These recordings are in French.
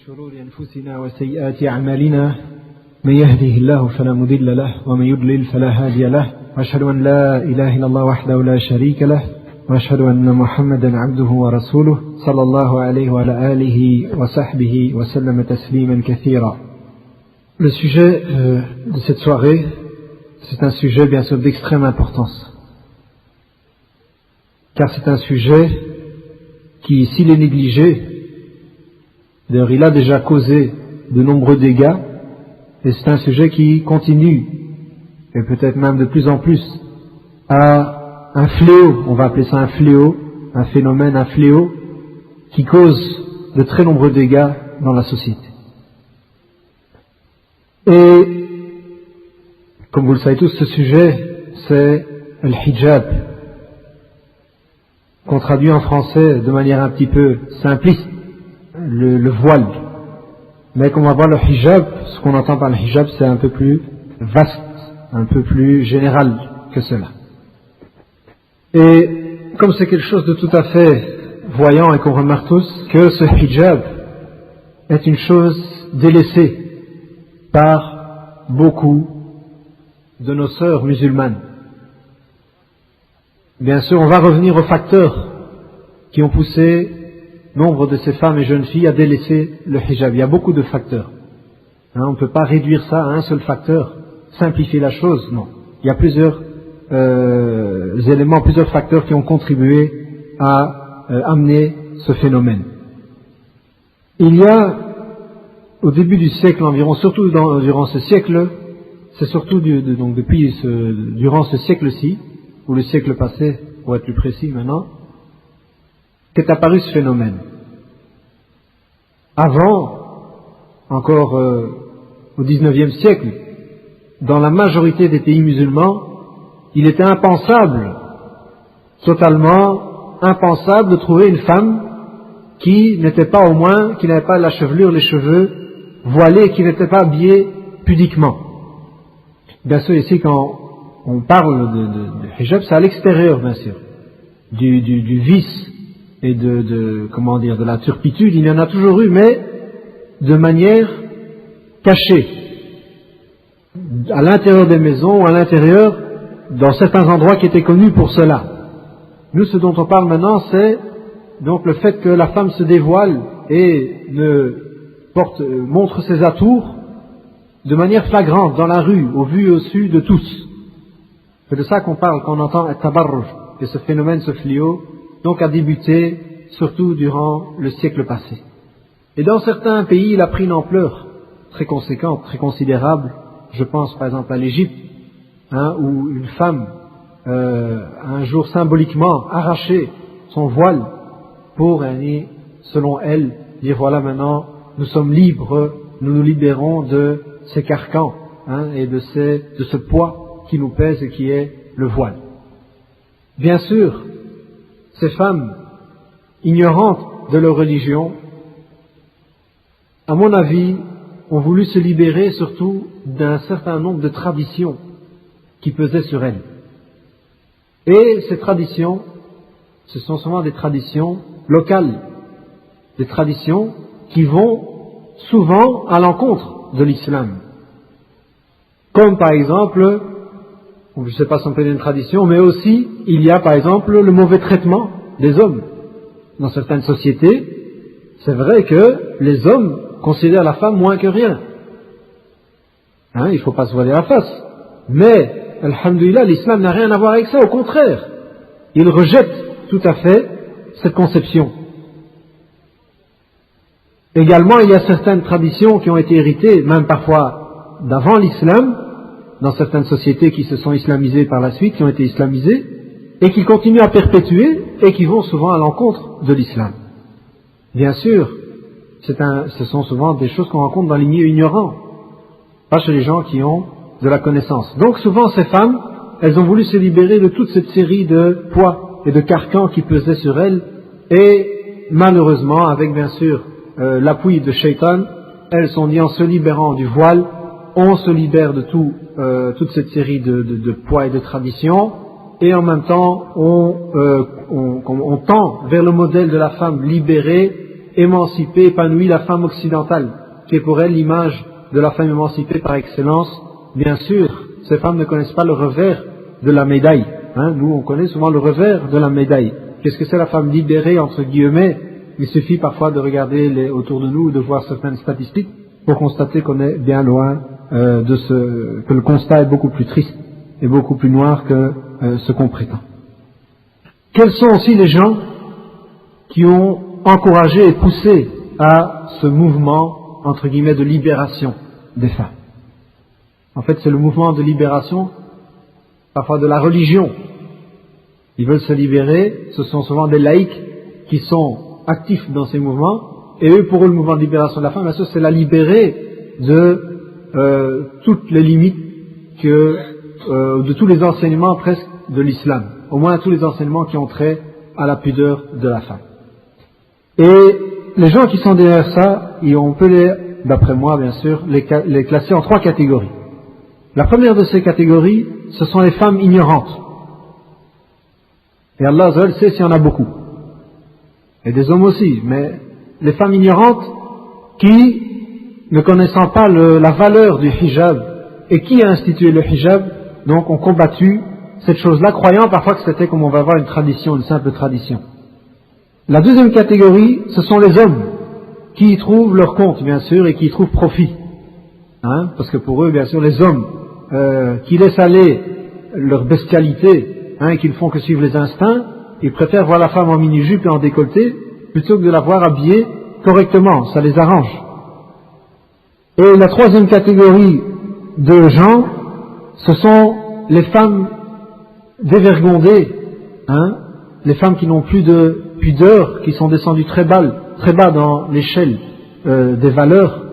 شرور أنفسنا وسيئات أعمالنا من يهده الله فلا مضل له ومن يضلل فلا هادي له وأشهد أن لا إله إلا الله وحده لا شريك له وأشهد أن محمدا عبده ورسوله صلى الله عليه وعلى آله وصحبه وسلم تسليما كثيرا. Le sujet de cette soirée, c'est un sujet bien sûr d'extrême importance, car c'est un sujet qui, s'il est négligé, d'ailleurs il a déjà causé de nombreux dégâts, et c'est un sujet qui continue, et peut-être même de plus en plus, à un fléau, on va appeler ça un fléau, un phénomène, un fléau, qui cause de très nombreux dégâts dans la société. Et, comme vous le savez tous, ce sujet, c'est le hijab, qu'on traduit en français de manière un petit peu simpliste, le voile. Mais comme on va voir le hijab, ce qu'on entend par le hijab, c'est un peu plus vaste, un peu plus général que cela. Et comme c'est quelque chose de tout à fait voyant et qu'on remarque tous, que ce hijab est une chose délaissée par beaucoup de nos sœurs musulmanes. Bien sûr, on va revenir aux facteurs qui ont poussé nombre de ces femmes et jeunes filles à délaisser le hijab. Il y a beaucoup de facteurs. On ne peut pas réduire ça à un seul facteur, simplifier la chose, non. Il y a plusieurs éléments, plusieurs facteurs qui ont contribué à amener ce phénomène. Il y a, au début du siècle environ, surtout durant ce siècle, c'est surtout durant ce siècle-ci, ou le siècle passé, pour être plus précis maintenant, qu'est apparu ce phénomène. Avant, encore au XIXe siècle, dans la majorité des pays musulmans, il était impensable, totalement impensable, de trouver une femme qui n'était pas au moins, qui n'avait pas la chevelure, les cheveux voilés, qui n'était pas habillée pudiquement. Bien sûr, ici, quand on parle de hijab, c'est à l'extérieur, bien sûr, du vice et de la turpitude. Il y en a toujours eu, mais de manière cachée, à l'intérieur des maisons, ou à l'intérieur, dans certains endroits qui étaient connus pour cela. Nous, ce dont on parle maintenant, c'est donc le fait que la femme se dévoile et montre ses atours de manière flagrante dans la rue, au vu et au su de tous. C'est de ça qu'on parle, qu'on entend at-tabarruj, et ce phénomène, ce fléau, donc a débuté surtout durant le siècle passé. Et dans certains pays, il a pris une ampleur très conséquente, très considérable. Je pense par exemple à l'Égypte, où une femme un jour symboliquement arraché son voile pour, selon elle, dire voilà, maintenant nous sommes libres, nous nous libérons de ces carcans et de ce poids qui nous pèse et qui est le voile. Bien sûr, ces femmes ignorantes de leur religion, à mon avis, ont voulu se libérer surtout d'un certain nombre de traditions qui pesaient sur elles. Et ces traditions, ce sont souvent des traditions locales, des traditions qui vont souvent à l'encontre de l'islam. Comme par exemple, je ne sais pas si on peut dire une tradition, mais aussi il y a par exemple le mauvais traitement des hommes. Dans certaines sociétés, c'est vrai que les hommes considèrent la femme moins que rien. Il ne faut pas se voiler la face. Mais, alhamdoulilah, l'islam n'a rien à voir avec ça, au contraire. Il rejette tout à fait cette conception. Également, il y a certaines traditions qui ont été héritées, même parfois d'avant l'islam, dans certaines sociétés qui se sont islamisées par la suite, qui ont été islamisées, et qui continuent à perpétuer, et qui vont souvent à l'encontre de l'islam. Bien sûr, ce sont souvent des choses qu'on rencontre dans les milieux ignorants, pas chez les gens qui ont de la connaissance. Donc souvent ces femmes, elles ont voulu se libérer de toute cette série de poids et de carcans qui pesaient sur elles, et malheureusement, avec bien sûr l'appui de Shaitan, elles sont dit en se libérant du voile, on se libère de toute cette série de poids et de traditions, et en même temps on tend vers le modèle de la femme libérée émancipé, épanoui la femme occidentale, qui est pour elle l'image de la femme émancipée par excellence. Bien sûr, ces femmes ne connaissent pas le revers de la médaille. Nous, on connaît souvent le revers de la médaille. Qu'est-ce que c'est la femme libérée, entre guillemets? Il suffit parfois de regarder autour de nous, de voir certaines statistiques, pour constater qu'on est bien loin que le constat est beaucoup plus triste et beaucoup plus noir que ce qu'on prétend. Quels sont aussi les gens qui ont encouragé et poussé à ce mouvement, entre guillemets, de libération des femmes? En fait, c'est le mouvement de libération, parfois de la religion. Ils veulent se libérer, ce sont souvent des laïcs qui sont actifs dans ces mouvements, et eux, pour eux, le mouvement de libération de la femme, bien sûr, c'est la libérer de toutes les limites de tous les enseignements presque de l'islam, au moins tous les enseignements qui ont trait à la pudeur de la femme. Et les gens qui sont derrière ça, on peut d'après moi bien sûr, les classer en 3 catégories. La première de ces catégories, ce sont les femmes ignorantes. Et Allah sait s'il y en a beaucoup. Et des hommes aussi, mais les femmes ignorantes qui, ne connaissant pas la valeur du hijab, et qui a institué le hijab, donc ont combattu cette chose-là, croyant parfois que c'était, comme on va voir, une tradition, une simple tradition. La deuxième catégorie, ce sont les hommes qui y trouvent leur compte, bien sûr, et qui y trouvent profit. Parce que pour eux, bien sûr, les hommes qui laissent aller leur bestialité, et qui ne font que suivre les instincts, ils préfèrent voir la femme en mini-jupe et en décolleté, plutôt que de la voir habillée correctement, ça les arrange. Et la troisième catégorie de gens, ce sont les femmes dévergondées, les femmes qui n'ont plus de pudeur, qui sont descendues très bas dans l'échelle des valeurs,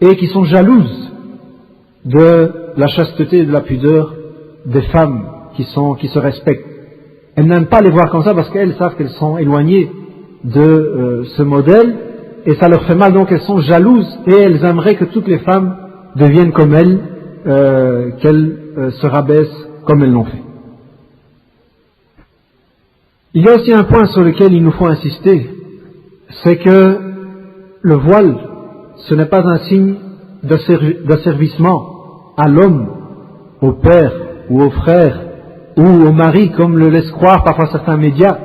et qui sont jalouses de la chasteté et de la pudeur des femmes qui se respectent. Elles n'aiment pas les voir comme ça parce qu'elles savent qu'elles sont éloignées de ce modèle, et ça leur fait mal, donc elles sont jalouses, et elles aimeraient que toutes les femmes deviennent comme elles, qu'elles se rabaissent comme elles l'ont fait. Il y a aussi un point sur lequel il nous faut insister, c'est que le voile, ce n'est pas un signe d'asservissement à l'homme, au père ou au frère ou au mari, comme le laissent croire parfois certains médias.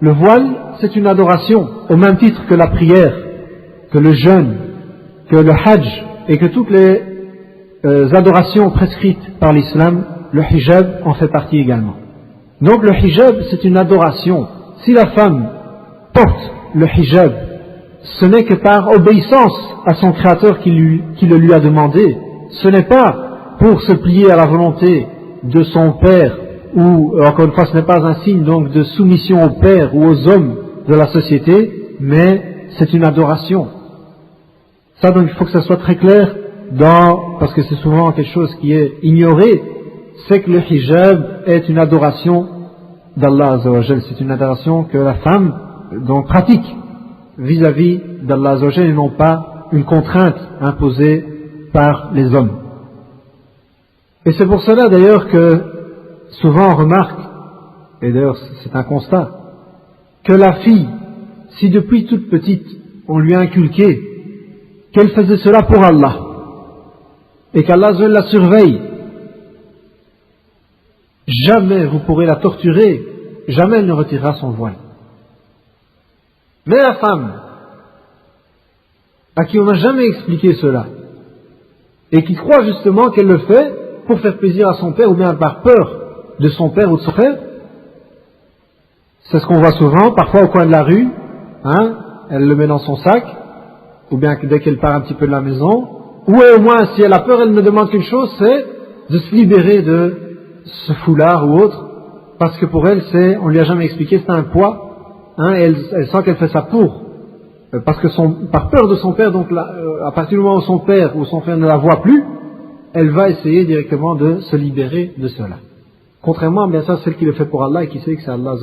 Le voile, c'est une adoration, au même titre que la prière, que le jeûne, que le hajj, et que toutes les adorations prescrites par l'islam, le hijab en fait partie également. Donc le hijab, c'est une adoration. Si la femme porte le hijab, ce n'est que par obéissance à son créateur qui le lui a demandé. Ce n'est pas pour se plier à la volonté de son père, ou encore une fois, ce n'est pas un signe donc de soumission au père ou aux hommes de la société, mais c'est une adoration. Ça, donc, il faut que ça soit très clair parce que c'est souvent quelque chose qui est ignoré, c'est que le hijab est une adoration d'Allah Azzawajal. C'est une adoration que la femme donc pratique vis-à-vis d'Allah Azzawajal et non pas une contrainte imposée par les hommes. Et c'est pour cela d'ailleurs que souvent on remarque, et d'ailleurs c'est un constat, que la fille, si depuis toute petite on lui a inculqué qu'elle faisait cela pour Allah, et qu'Allah la surveille, jamais vous pourrez la torturer, jamais elle ne retirera son voile. Mais la femme, à qui on n'a jamais expliqué cela, et qui croit justement qu'elle le fait pour faire plaisir à son père, ou bien par peur de son père ou de son frère, c'est ce qu'on voit souvent, parfois au coin de la rue, elle le met dans son sac, ou bien que dès qu'elle part un petit peu de la maison, ou au moins si elle a peur, elle ne demande qu'une chose, c'est de se libérer de ce foulard ou autre, parce que pour elle, on lui a jamais expliqué, c'est un poids, et elle sent qu'elle fait ça parce que par peur de son père, donc à partir du moment où son père ou son frère ne la voit plus, elle va essayer directement de se libérer de cela. Contrairement, bien sûr, celle qui le fait pour Allah et qui sait que c'est Allah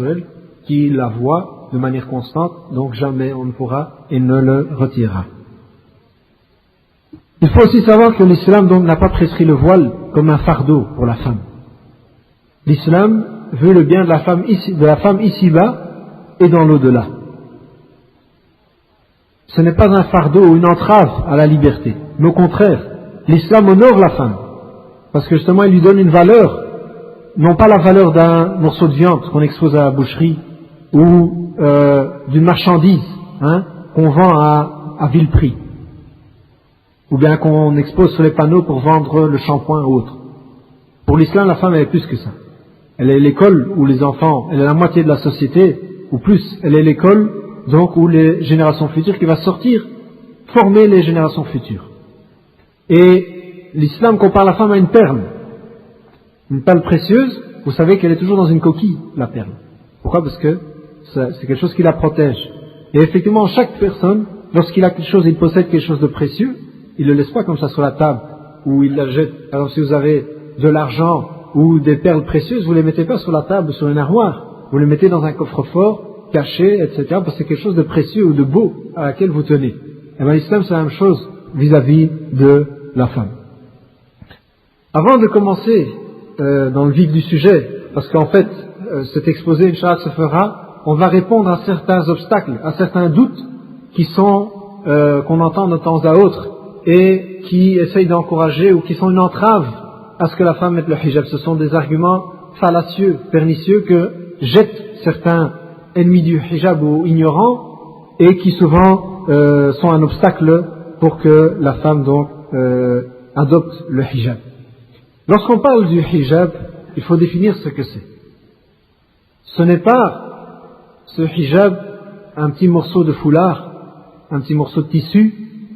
qui la voit de manière constante, donc jamais on ne pourra et ne le retirera. Il faut aussi savoir que l'islam donc n'a pas prescrit le voile comme un fardeau pour la femme. L'islam veut le bien de la femme ici-bas et dans l'au-delà. ce n'est pas un fardeau ou une entrave à la liberté. Mais au contraire, l'islam honore la femme. Parce que justement, il lui donne une valeur, non pas la valeur d'un morceau de viande qu'on expose à la boucherie ou d'une marchandise qu'on vend à vil prix, ou bien qu'on expose sur les panneaux pour vendre le shampoing ou autre. Pour l'islam, la femme, elle est plus que ça. Elle est l'école où les enfants, elle est la moitié de la société, ou plus. Elle est l'école, donc, où les générations futures qui va sortir, former les générations futures. Et l'islam compare la femme à une perle précieuse. Vous savez qu'elle est toujours dans une coquille, la perle. Pourquoi? Parce que c'est quelque chose qui la protège. Et effectivement, chaque personne, lorsqu'il a quelque chose, il possède quelque chose de précieux, il ne le laisse pas comme ça sur la table, ou il la jette. Alors si vous avez de l'argent ou des perles précieuses, vous ne les mettez pas sur la table ou sur une armoire, vous les mettez dans un coffre-fort, caché, etc., parce que c'est quelque chose de précieux ou de beau à laquelle vous tenez. Et bien l'islam, c'est la même chose vis-à-vis de la femme. Avant de commencer dans le vif du sujet, parce qu'en fait, cet exposé, Inch'Allah, se fera, on va répondre à certains obstacles, à certains doutes qui sont, qu'on entend de temps à autre, et qui essayent d'encourager ou qui sont une entrave à ce que la femme mette le hijab. Ce sont des arguments fallacieux, pernicieux que jettent certains ennemis du hijab ou ignorants et qui souvent sont un obstacle pour que la femme donc adopte le hijab. Lorsqu'on parle du hijab, il faut définir ce que c'est. Ce n'est pas ce hijab un petit morceau de foulard, un petit morceau de tissu,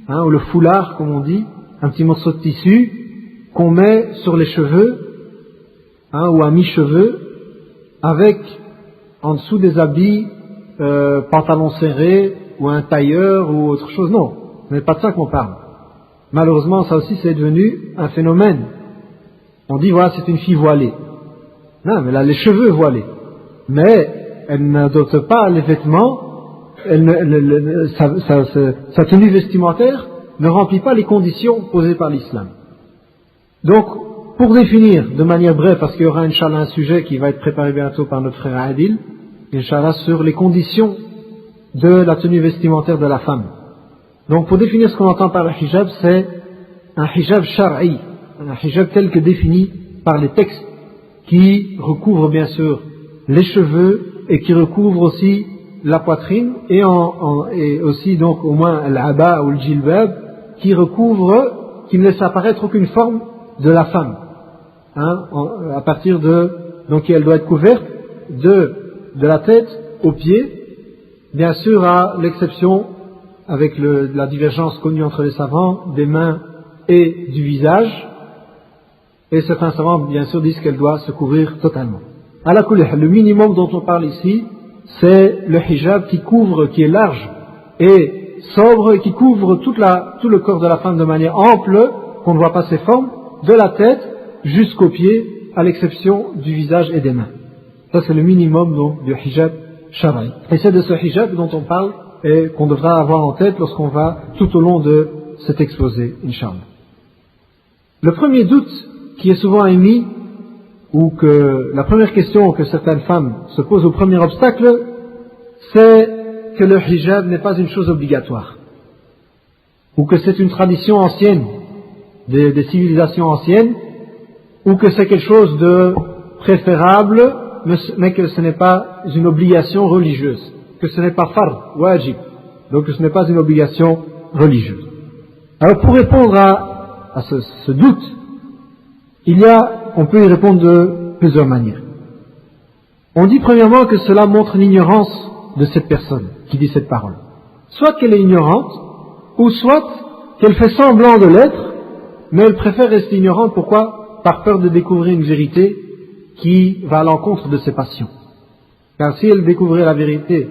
ou le foulard comme on dit, un petit morceau de tissu qu'on met sur les cheveux, ou à mi-cheveux, avec en dessous des habits, pantalons serrés, ou un tailleur, ou autre chose. Non, ce n'est pas de ça qu'on parle. Malheureusement, ça aussi c'est devenu un phénomène. On dit, voilà, c'est une fille voilée. Non, mais elle a les cheveux voilés. Mais elle n'adopte pas les vêtements, sa tenue vestimentaire ne remplit pas les conditions posées par l'islam. Donc, pour définir de manière brève, parce qu'il y aura Inch'Allah un sujet qui va être préparé bientôt par notre frère Adil, Inch'Allah, sur les conditions de la tenue vestimentaire de la femme. Donc, pour définir ce qu'on entend par le hijab, c'est un hijab shar'i, un hijab tel que défini par les textes qui recouvrent bien sûr les cheveux et qui recouvrent aussi la poitrine et aussi donc au moins l'aba ou le jilbab qui recouvre, qui ne laisse apparaître aucune forme de la femme, à partir de, donc elle doit être couverte de la tête aux pieds, bien sûr à l'exception avec la divergence connue entre les savants des mains et du visage, et certains savants bien sûr disent qu'elle doit se couvrir totalement. Le minimum dont on parle ici, c'est le hijab qui couvre, qui est large et sobre et qui couvre tout le corps de la femme de manière ample, qu'on ne voit pas ses formes, de la tête jusqu'aux pieds, à l'exception du visage et des mains. Ça c'est le minimum donc du hijab shar'i. Et c'est de ce hijab dont on parle et qu'on devra avoir en tête lorsqu'on va tout au long de cet exposé, Inch'Allah. Le premier doute qui est souvent émis, ou que la première question que certaines femmes se posent au premier obstacle, c'est que le hijab n'est pas une chose obligatoire, ou que c'est une tradition ancienne, des civilisations anciennes, ou que c'est quelque chose de préférable, mais que ce n'est pas une obligation religieuse, que ce n'est pas fard, wajib, donc que ce n'est pas une obligation religieuse. Alors pour répondre à ce doute, on peut y répondre de plusieurs manières. On dit premièrement que cela montre l'ignorance de cette personne qui dit cette parole. Soit qu'elle est ignorante, ou soit qu'elle fait semblant de l'être, mais elle préfère rester ignorante. Pourquoi? Par peur de découvrir une vérité qui va à l'encontre de ses passions. Car si elle découvrait la vérité,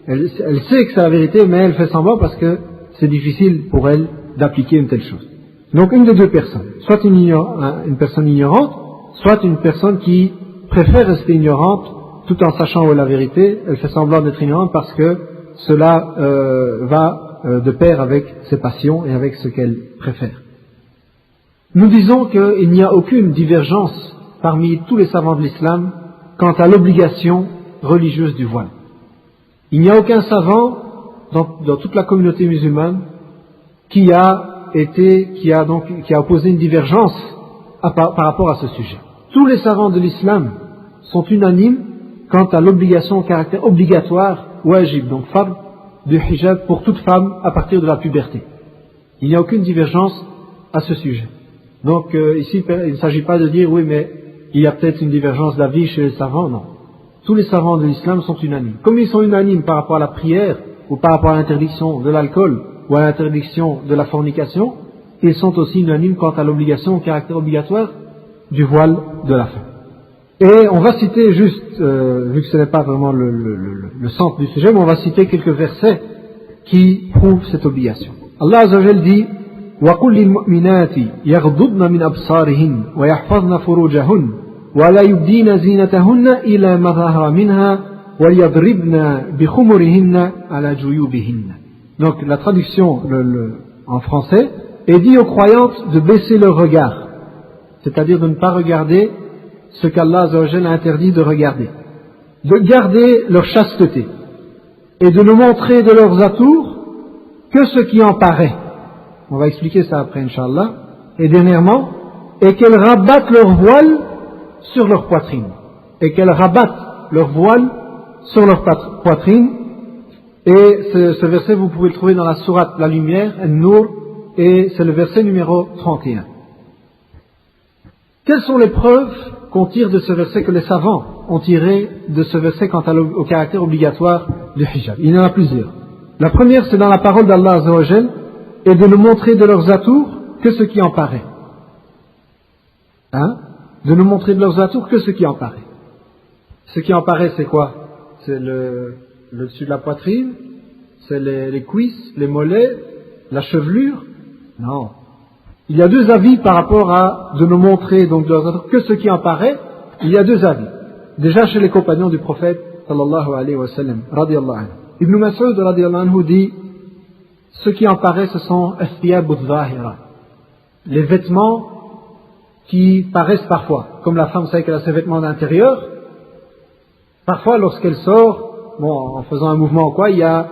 elle sait que c'est la vérité, mais elle fait semblant parce que c'est difficile pour elle d'appliquer une telle chose. Donc une des deux personnes, soit une personne ignorante, soit une personne qui préfère rester ignorante tout en sachant où est la vérité, elle fait semblant d'être ignorante parce que cela va de pair avec ses passions et avec ce qu'elle préfère. Nous disons qu'il n'y a aucune divergence parmi tous les savants de l'islam quant à l'obligation religieuse du voile. Il n'y a aucun savant dans toute la communauté musulmane qui a opposé une divergence par rapport à ce sujet. Tous les savants de l'islam sont unanimes quant à l'obligation au caractère obligatoire, wajib, donc fard, du hijab pour toute femme à partir de la puberté. Il n'y a aucune divergence à ce sujet. Donc ici, il ne s'agit pas de dire oui, mais il y a peut-être une divergence d'avis chez les savants, non. Tous les savants de l'islam sont unanimes. Comme ils sont unanimes par rapport à la prière, ou par rapport à l'interdiction de l'alcool, ou à l'interdiction de la fornication, ils sont aussi unanimes quant à l'obligation au caractère obligatoire du voile de la femme. Et on va citer juste, vu que ce n'est pas vraiment le centre du sujet, mais on va citer quelques versets qui prouvent cette obligation. Allah Azza wa Jal dit وَقُلْ لِلْمُؤْمِنَاتِ يَغْضُضْنَ مِنْ أَبْصَارِهِنَّ وَيَحْفَظْنَ فُرُوجَهُنَّ وَلَا يُبْدِينَ زِينَتَهُنَّ إِلَّا مَا ظَهَرَ مِنْهَا وَلْيَضْرِبْنَ بِخُمُرِهِنَّ عَلَى جُيُوبِهِنَّ. Donc la traduction en français est dit aux croyantes de baisser leur regard, c'est-à-dire de ne pas regarder ce qu'Allah Azza wa Jal a interdit de regarder, de garder leur chasteté et de ne montrer de leurs atours que ce qui en paraît. On va expliquer ça après, Inch'Allah. Et dernièrement, et qu'elles rabattent leur voile sur leur poitrine. Et qu'elles rabattent leur voile sur leur poitrine. Et ce verset, vous pouvez le trouver dans la sourate La Lumière, An-Nur, et c'est le verset numéro 31. Quelles sont les preuves qu'on tire de ce verset, que les savants ont tiré de ce verset quant au caractère obligatoire du hijab? Il y en a plusieurs. La première, c'est dans la parole d'Allah Azza wa Jal, et de ne montrer de leurs atours que ce qui en paraît. De ne montrer de leurs atours que ce qui en paraît. Ce qui en paraît, c'est quoi? C'est le dessus de la poitrine, c'est les cuisses, les mollets, la chevelure? Non. Il y a deux avis par rapport à de ne montrer donc de leurs atours que ce qui en paraît. Il y a deux avis. Déjà chez les compagnons du prophète sallallahu alayhi wa sallam, radiyallahu anhu. Ibn Mas'ud radiyallahu anhu dit: ce qui en paraît, ce sont les vêtements qui paraissent parfois. Comme la femme, vous savez qu'elle a ses vêtements d'intérieur. Parfois, lorsqu'elle sort, en faisant un mouvement ou quoi, il y a,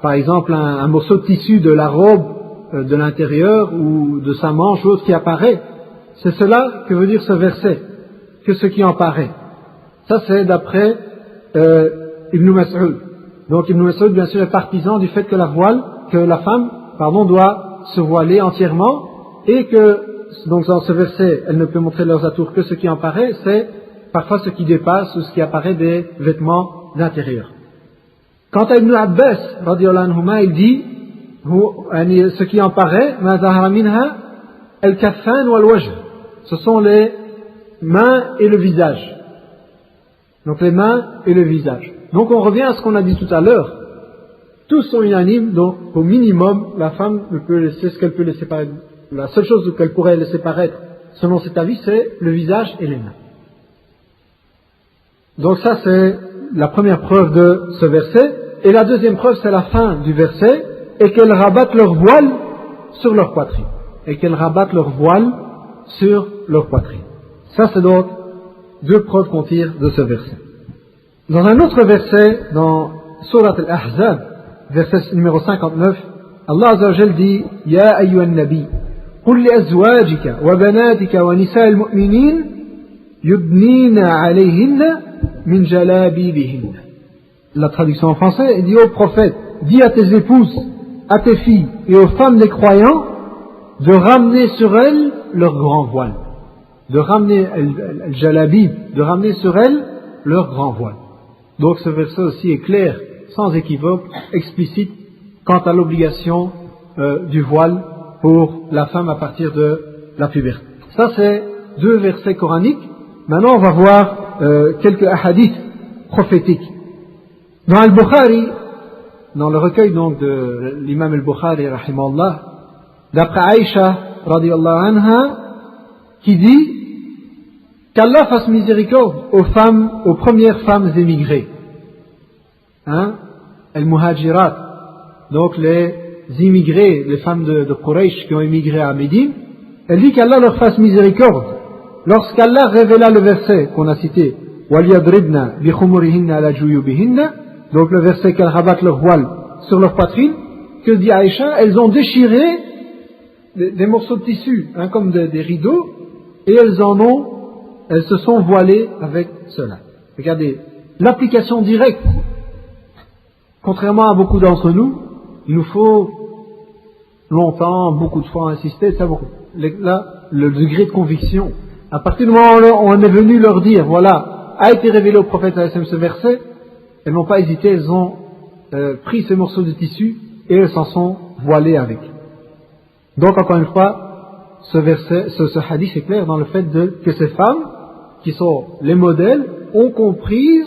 par exemple, un morceau de tissu de la robe de l'intérieur ou de sa manche ou autre qui apparaît. C'est cela que veut dire ce verset, que ce qui en paraît. Ça, c'est d'après Ibn Mas'ud. Donc Ibn Mas'ud, bien sûr, est partisan du fait que la femme doit se voiler entièrement, et que, donc dans ce verset, elle ne peut montrer leurs atours que ce qui en paraît, c'est parfois ce qui dépasse ou ce qui apparaît des vêtements d'intérieur. Quant à Ibn Abbas, radiyallahu anhuma, il dit, ce qui en paraît, ma zahara minha, al-kaffan wal-wajh, ce sont les mains et le visage. Donc les mains et le visage. Donc on revient à ce qu'on a dit tout à l'heure. Tous sont unanimes, donc au minimum, la femme ne peut laisser ce qu'elle peut laisser paraître. La seule chose qu'elle pourrait laisser paraître, selon cet avis, c'est le visage et les mains. Donc ça, c'est la première preuve de ce verset. Et la deuxième preuve, c'est la fin du verset, et qu'elles rabattent leur voile sur leur poitrine. Et qu'elles rabattent leur voile sur leur poitrine. Ça, c'est donc deux preuves qu'on tire de ce verset. Dans un autre verset, dans Surat Al-Ahzab, verset numéro 59, Allah Azza wa Jal dit: Ya ayyuhan nabi, qul li azwajika wa banatika wa nisa'il mu'minin yudnina alayhinna min jalabibihinna. La traduction en français dit: ô prophète, dis à tes épouses, à tes filles et aux femmes des croyants de ramener sur elles leur grand voile. De ramener al-jalabib, de ramener sur elles leur grand voile. Donc ce verset aussi est clair, sans équivoque, explicite quant à l'obligation du voile pour la femme à partir de la puberté. Ça, c'est deux versets coraniques. Maintenant, on va voir quelques hadiths prophétiques. Dans Al-Bukhari, dans le recueil donc de l'imam Al-Bukhari, rahimahullah, d'après Aïcha, radiyallahu anha, qui dit qu'Allah fasse miséricorde aux premières femmes émigrées. Al-Muhajirat, donc les immigrés, les femmes de Quraysh qui ont émigré à Médine. Elle dit qu'Allah leur fasse miséricorde. Lorsqu'Allah révéla le verset qu'on a cité, وَلْيَضْرِبْنَ بِخُمُرِهِنَّ عَلَى جُيُوبِهِنَّ, donc le verset qu'elles rabattent leur voile sur leur poitrine, que dit Aïcha, elles ont déchiré des morceaux de tissu, comme des rideaux, et elles se sont voilées avec cela. Regardez, l'application directe, contrairement à beaucoup d'entre nous, il nous faut longtemps, beaucoup de fois insister, là, le degré de conviction. À partir du moment où on est venu leur dire, voilà, a été révélé au prophète ce verset, elles n'ont pas hésité, elles ont pris ces morceaux de tissu et elles s'en sont voilées avec. Donc encore une fois, ce hadith est clair dans le fait que ces femmes, qui sont les modèles, ont compris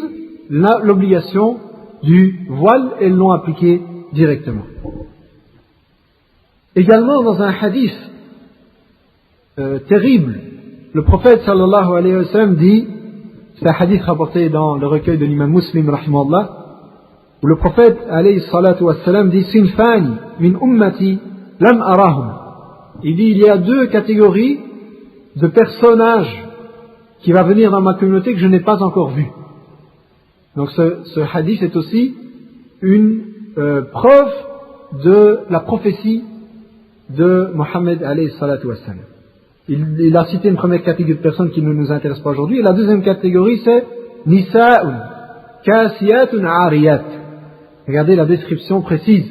l'obligation du voile et l'ont appliqué directement. Également dans un hadith terrible, le prophète sallallahu alayhi wa sallam dit, c'est un hadith rapporté dans le recueil de l'imam Muslim rahimahullah, où le prophète alayhi salatu wa sallam dit, Sinfani min ummati lam arahum. Il dit, il y a deux catégories de personnages qui va venir dans ma communauté que je n'ai pas encore vu. Donc ce hadith est aussi une preuve de la prophétie de Mohammed alayhi salatu wassalam. Il a cité une première catégorie de personnes qui ne nous intéresse pas aujourd'hui, et la deuxième catégorie c'est Nisa'un, Kasiyatun Ariyat. Regardez la description précise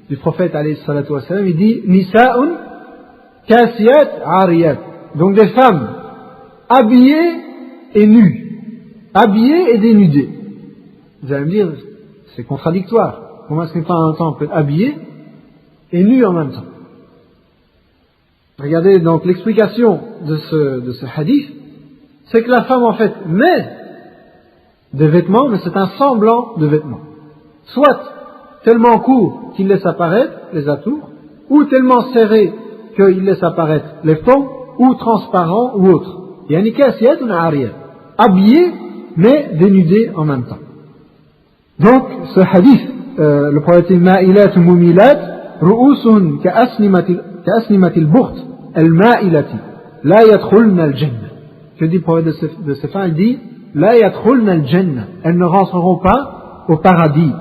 du prophète alayhi salatu wassalam, il dit Nisa'un, Kasiyat Ariyat. Donc des femmes habillées et nues, habillées et dénudées. Vous allez me dire, c'est contradictoire. Comment est-ce qu'une femme en même temps peut être habillée et nue en même temps? Regardez donc l'explication de ce hadith, c'est que la femme en fait met des vêtements, mais c'est un semblant de vêtements. Soit tellement court qu'il laisse apparaître les atours, ou tellement serré qu'il laisse apparaître les fonds, ou transparent ou autre. Yani kasiyat ou ariyat. Habillé, mais dénudé en même temps. Donc, ce hadith, le prophète dit Ma'ilat mumilat, ru'usun ka'asnimatil bukht, al-ma'ilati, la yadkhulna al-jannah. Que dit le prophète de ces femmes? Il dit La yadkhulna al-jannah. Elles ne rentreront pas au paradis.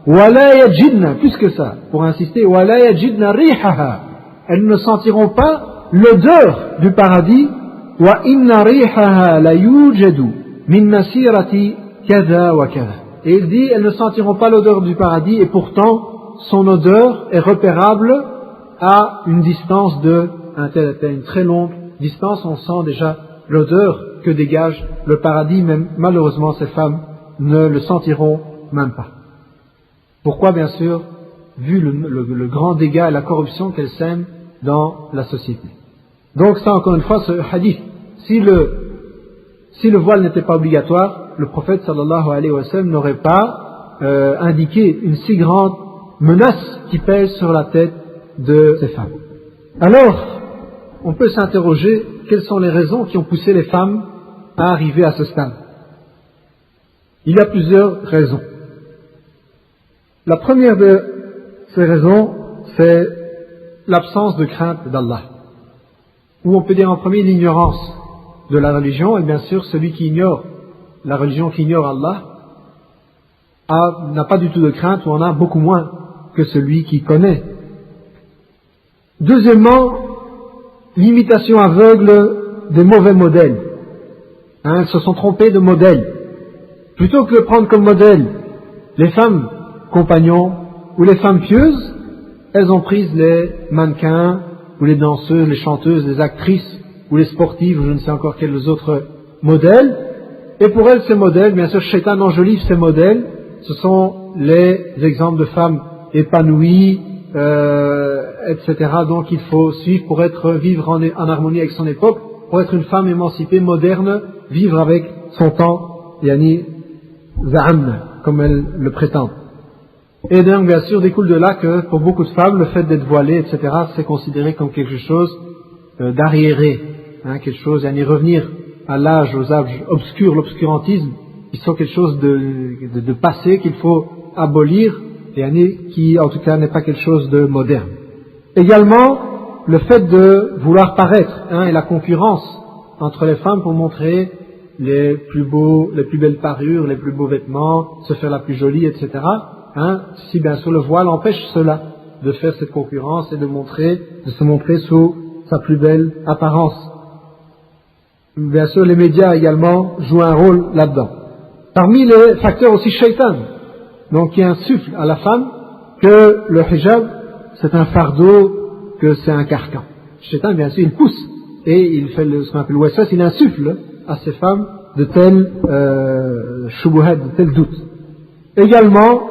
Wa la yajidna, plus que ça, pour insister, wa la yajidna rihaha. Elles ne sentiront pas l'odeur du paradis. Wa inna rihaha la yujadu min masirati kada wa kada. Et il dit, elles ne sentiront pas l'odeur du paradis, et pourtant, son odeur est repérable à une distance une très longue distance. On sent déjà l'odeur que dégage le paradis, même malheureusement, ces femmes ne le sentiront même pas. Pourquoi, bien sûr? Vu le grand dégât et la corruption qu'elles sèment dans la société. Donc ça, encore une fois, ce hadith, si le voile n'était pas obligatoire, le prophète sallallahu alayhi wa sallam n'aurait pas indiqué une si grande menace qui pèse sur la tête de ces femmes. Alors, on peut s'interroger quelles sont les raisons qui ont poussé les femmes à arriver à ce stade. Il y a plusieurs raisons. La première de ces raisons, c'est l'absence de crainte d'Allah. Ou on peut dire en premier l'ignorance de la religion, et bien sûr celui qui ignore la religion, qui ignore Allah, n'a pas du tout de crainte, ou en a beaucoup moins que celui qui connaît. Deuxièmement, l'imitation aveugle des mauvais modèles. Elles se sont trompées de modèle. Plutôt que de prendre comme modèle les femmes compagnons ou les femmes pieuses, elles ont pris les mannequins ou les danseuses, les chanteuses, les actrices ou les sportives, ou je ne sais encore quels autres modèles. Et pour elles, ces modèles, bien sûr, Shaitan enjolive ces modèles. Ce sont les exemples de femmes épanouies, etc. Donc il faut suivre pour vivre en harmonie avec son époque, pour être une femme émancipée, moderne, vivre avec son temps, yani za'am, comme elles le prétendent. Et donc bien sûr découle de là que pour beaucoup de femmes, le fait d'être voilée, etc., c'est considéré comme quelque chose d'arriéré, quelque chose, yani revenir à l'âge, aux âges obscurs, l'obscurantisme, qui sont quelque chose de passé qu'il faut abolir, et qui en tout cas n'est pas quelque chose de moderne. Également, le fait de vouloir paraître, et la concurrence entre les femmes pour montrer les plus belles parures, les plus beaux vêtements, se faire la plus jolie, etc. si bien sûr le voile empêche cela, de faire cette concurrence et de se montrer sous sa plus belle apparence. Bien sûr, les médias également jouent un rôle là-dedans. Parmi les facteurs aussi shaitan, donc qui insuffle à la femme que le hijab c'est un fardeau, que c'est un carcan. Shaitan, bien sûr, il pousse et il fait ce qu'on appelle le waswas, il insuffle à ces femmes de tels shubuhat, de tels doutes. Également,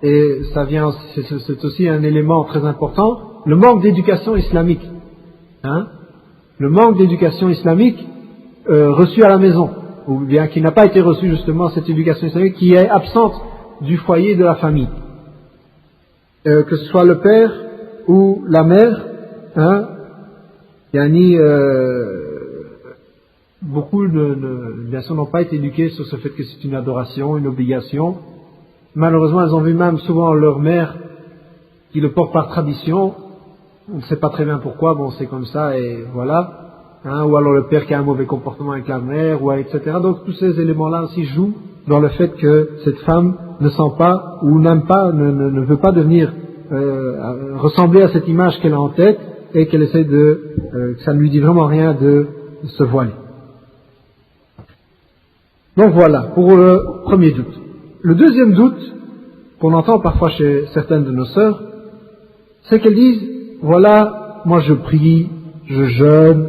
et ça vient, c'est aussi un élément très important, le manque d'éducation islamique. Le manque d'éducation islamique reçue à la maison, ou bien qui n'a pas été reçue justement cette éducation islamique qui est absente du foyer de la famille. Que ce soit le père ou la mère, beaucoup bien sûr n'ont pas été éduqués sur ce fait que c'est une adoration, une obligation. Malheureusement, elles ont vu même souvent leur mère qui le porte par tradition. On ne sait pas très bien pourquoi, bon c'est comme ça et voilà. Ou alors le père qui a un mauvais comportement avec la mère, etc. Donc tous ces éléments-là aussi jouent dans le fait que cette femme ne sent pas ou n'aime pas, ne veut pas devenir ressembler à cette image qu'elle a en tête et qu'elle essaie que ça ne lui dit vraiment rien de se voiler. Donc voilà, pour le premier doute. Le deuxième doute, qu'on entend parfois chez certaines de nos sœurs, c'est qu'elles disent, voilà, moi je prie, je jeûne,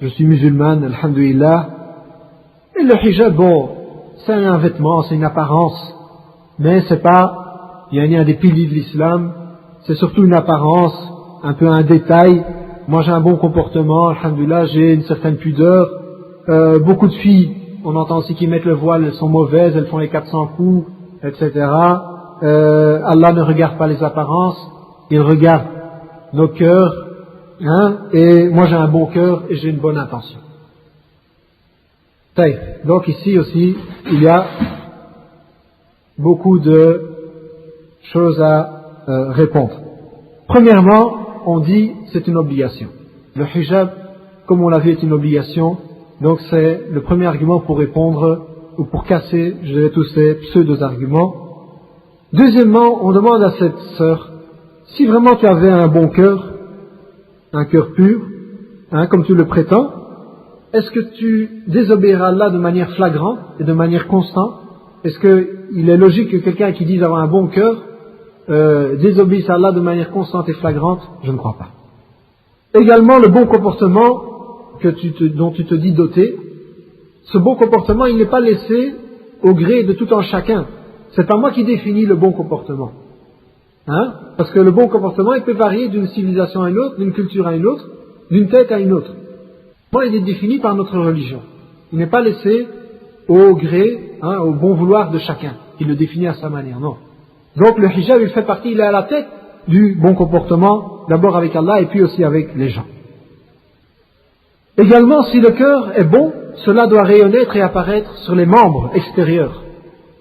je suis musulmane, alhamdoulilah, et le hijab, bon, c'est un vêtement, c'est une apparence, mais c'est pas, il y a un des piliers de l'islam, c'est surtout une apparence, un peu un détail. Moi j'ai un bon comportement, alhamdoulilah, j'ai une certaine pudeur. Beaucoup de filles, on entend aussi qu'ils mettent le voile, elles sont mauvaises, elles font les 400 coups, etc. Allah ne regarde pas les apparences, il regarde nos cœurs, et moi j'ai un bon cœur et j'ai une bonne intention. Donc ici aussi, il y a beaucoup de choses à répondre. Premièrement, on dit c'est une obligation. Le hijab, comme on l'a vu, est une obligation. Donc c'est le premier argument pour répondre ou pour casser, je dirais, tous ces pseudo-arguments. Deuxièmement, on demande à cette sœur, si vraiment tu avais un bon cœur, un cœur pur, comme tu le prétends, est-ce que tu désobéiras à Allah de manière flagrante et de manière constante? Est-ce qu'il est logique que quelqu'un qui dise avoir un bon cœur désobéisse à Allah de manière constante et flagrante? Je ne crois pas. Également, le bon comportement dont tu te dis doté, ce bon comportement, il n'est pas laissé au gré de tout un chacun. C'est pas moi qui définis le bon comportement. Parce que le bon comportement, il peut varier d'une civilisation à une autre, d'une culture à une autre, d'une tête à une autre. Moi, il est défini par notre religion. Il n'est pas laissé au gré, au bon vouloir de chacun. Il le définit à sa manière, non. Donc le hijab, il fait partie, il est à la tête du bon comportement, d'abord avec Allah et puis aussi avec les gens. Également, si le cœur est bon, cela doit rayonner et apparaître sur les membres extérieurs.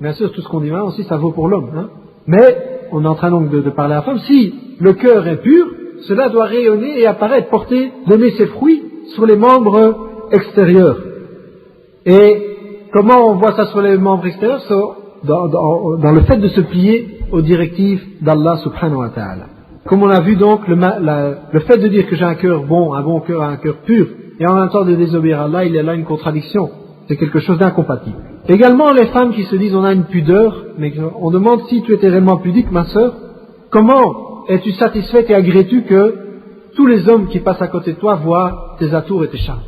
Bien sûr, tout ce qu'on dit là aussi, ça vaut pour l'homme. Mais, on est en train donc de parler à la femme, si le cœur est pur, cela doit rayonner et apparaître, donner ses fruits sur les membres extérieurs. Et comment on voit ça sur les membres extérieurs? Dans le fait de se plier aux directives d'Allah subhanahu wa ta'ala. Comme on a vu donc, le fait de dire que j'ai un cœur bon, un bon cœur, un cœur pur, et en même temps de désobéir à Allah, il y a là une contradiction. C'est quelque chose d'incompatible. Également, les femmes qui se disent on a une pudeur, mais on demande si tu étais réellement pudique, ma sœur, comment es-tu satisfaite et agrées-tu que tous les hommes qui passent à côté de toi voient tes atours et tes charmes?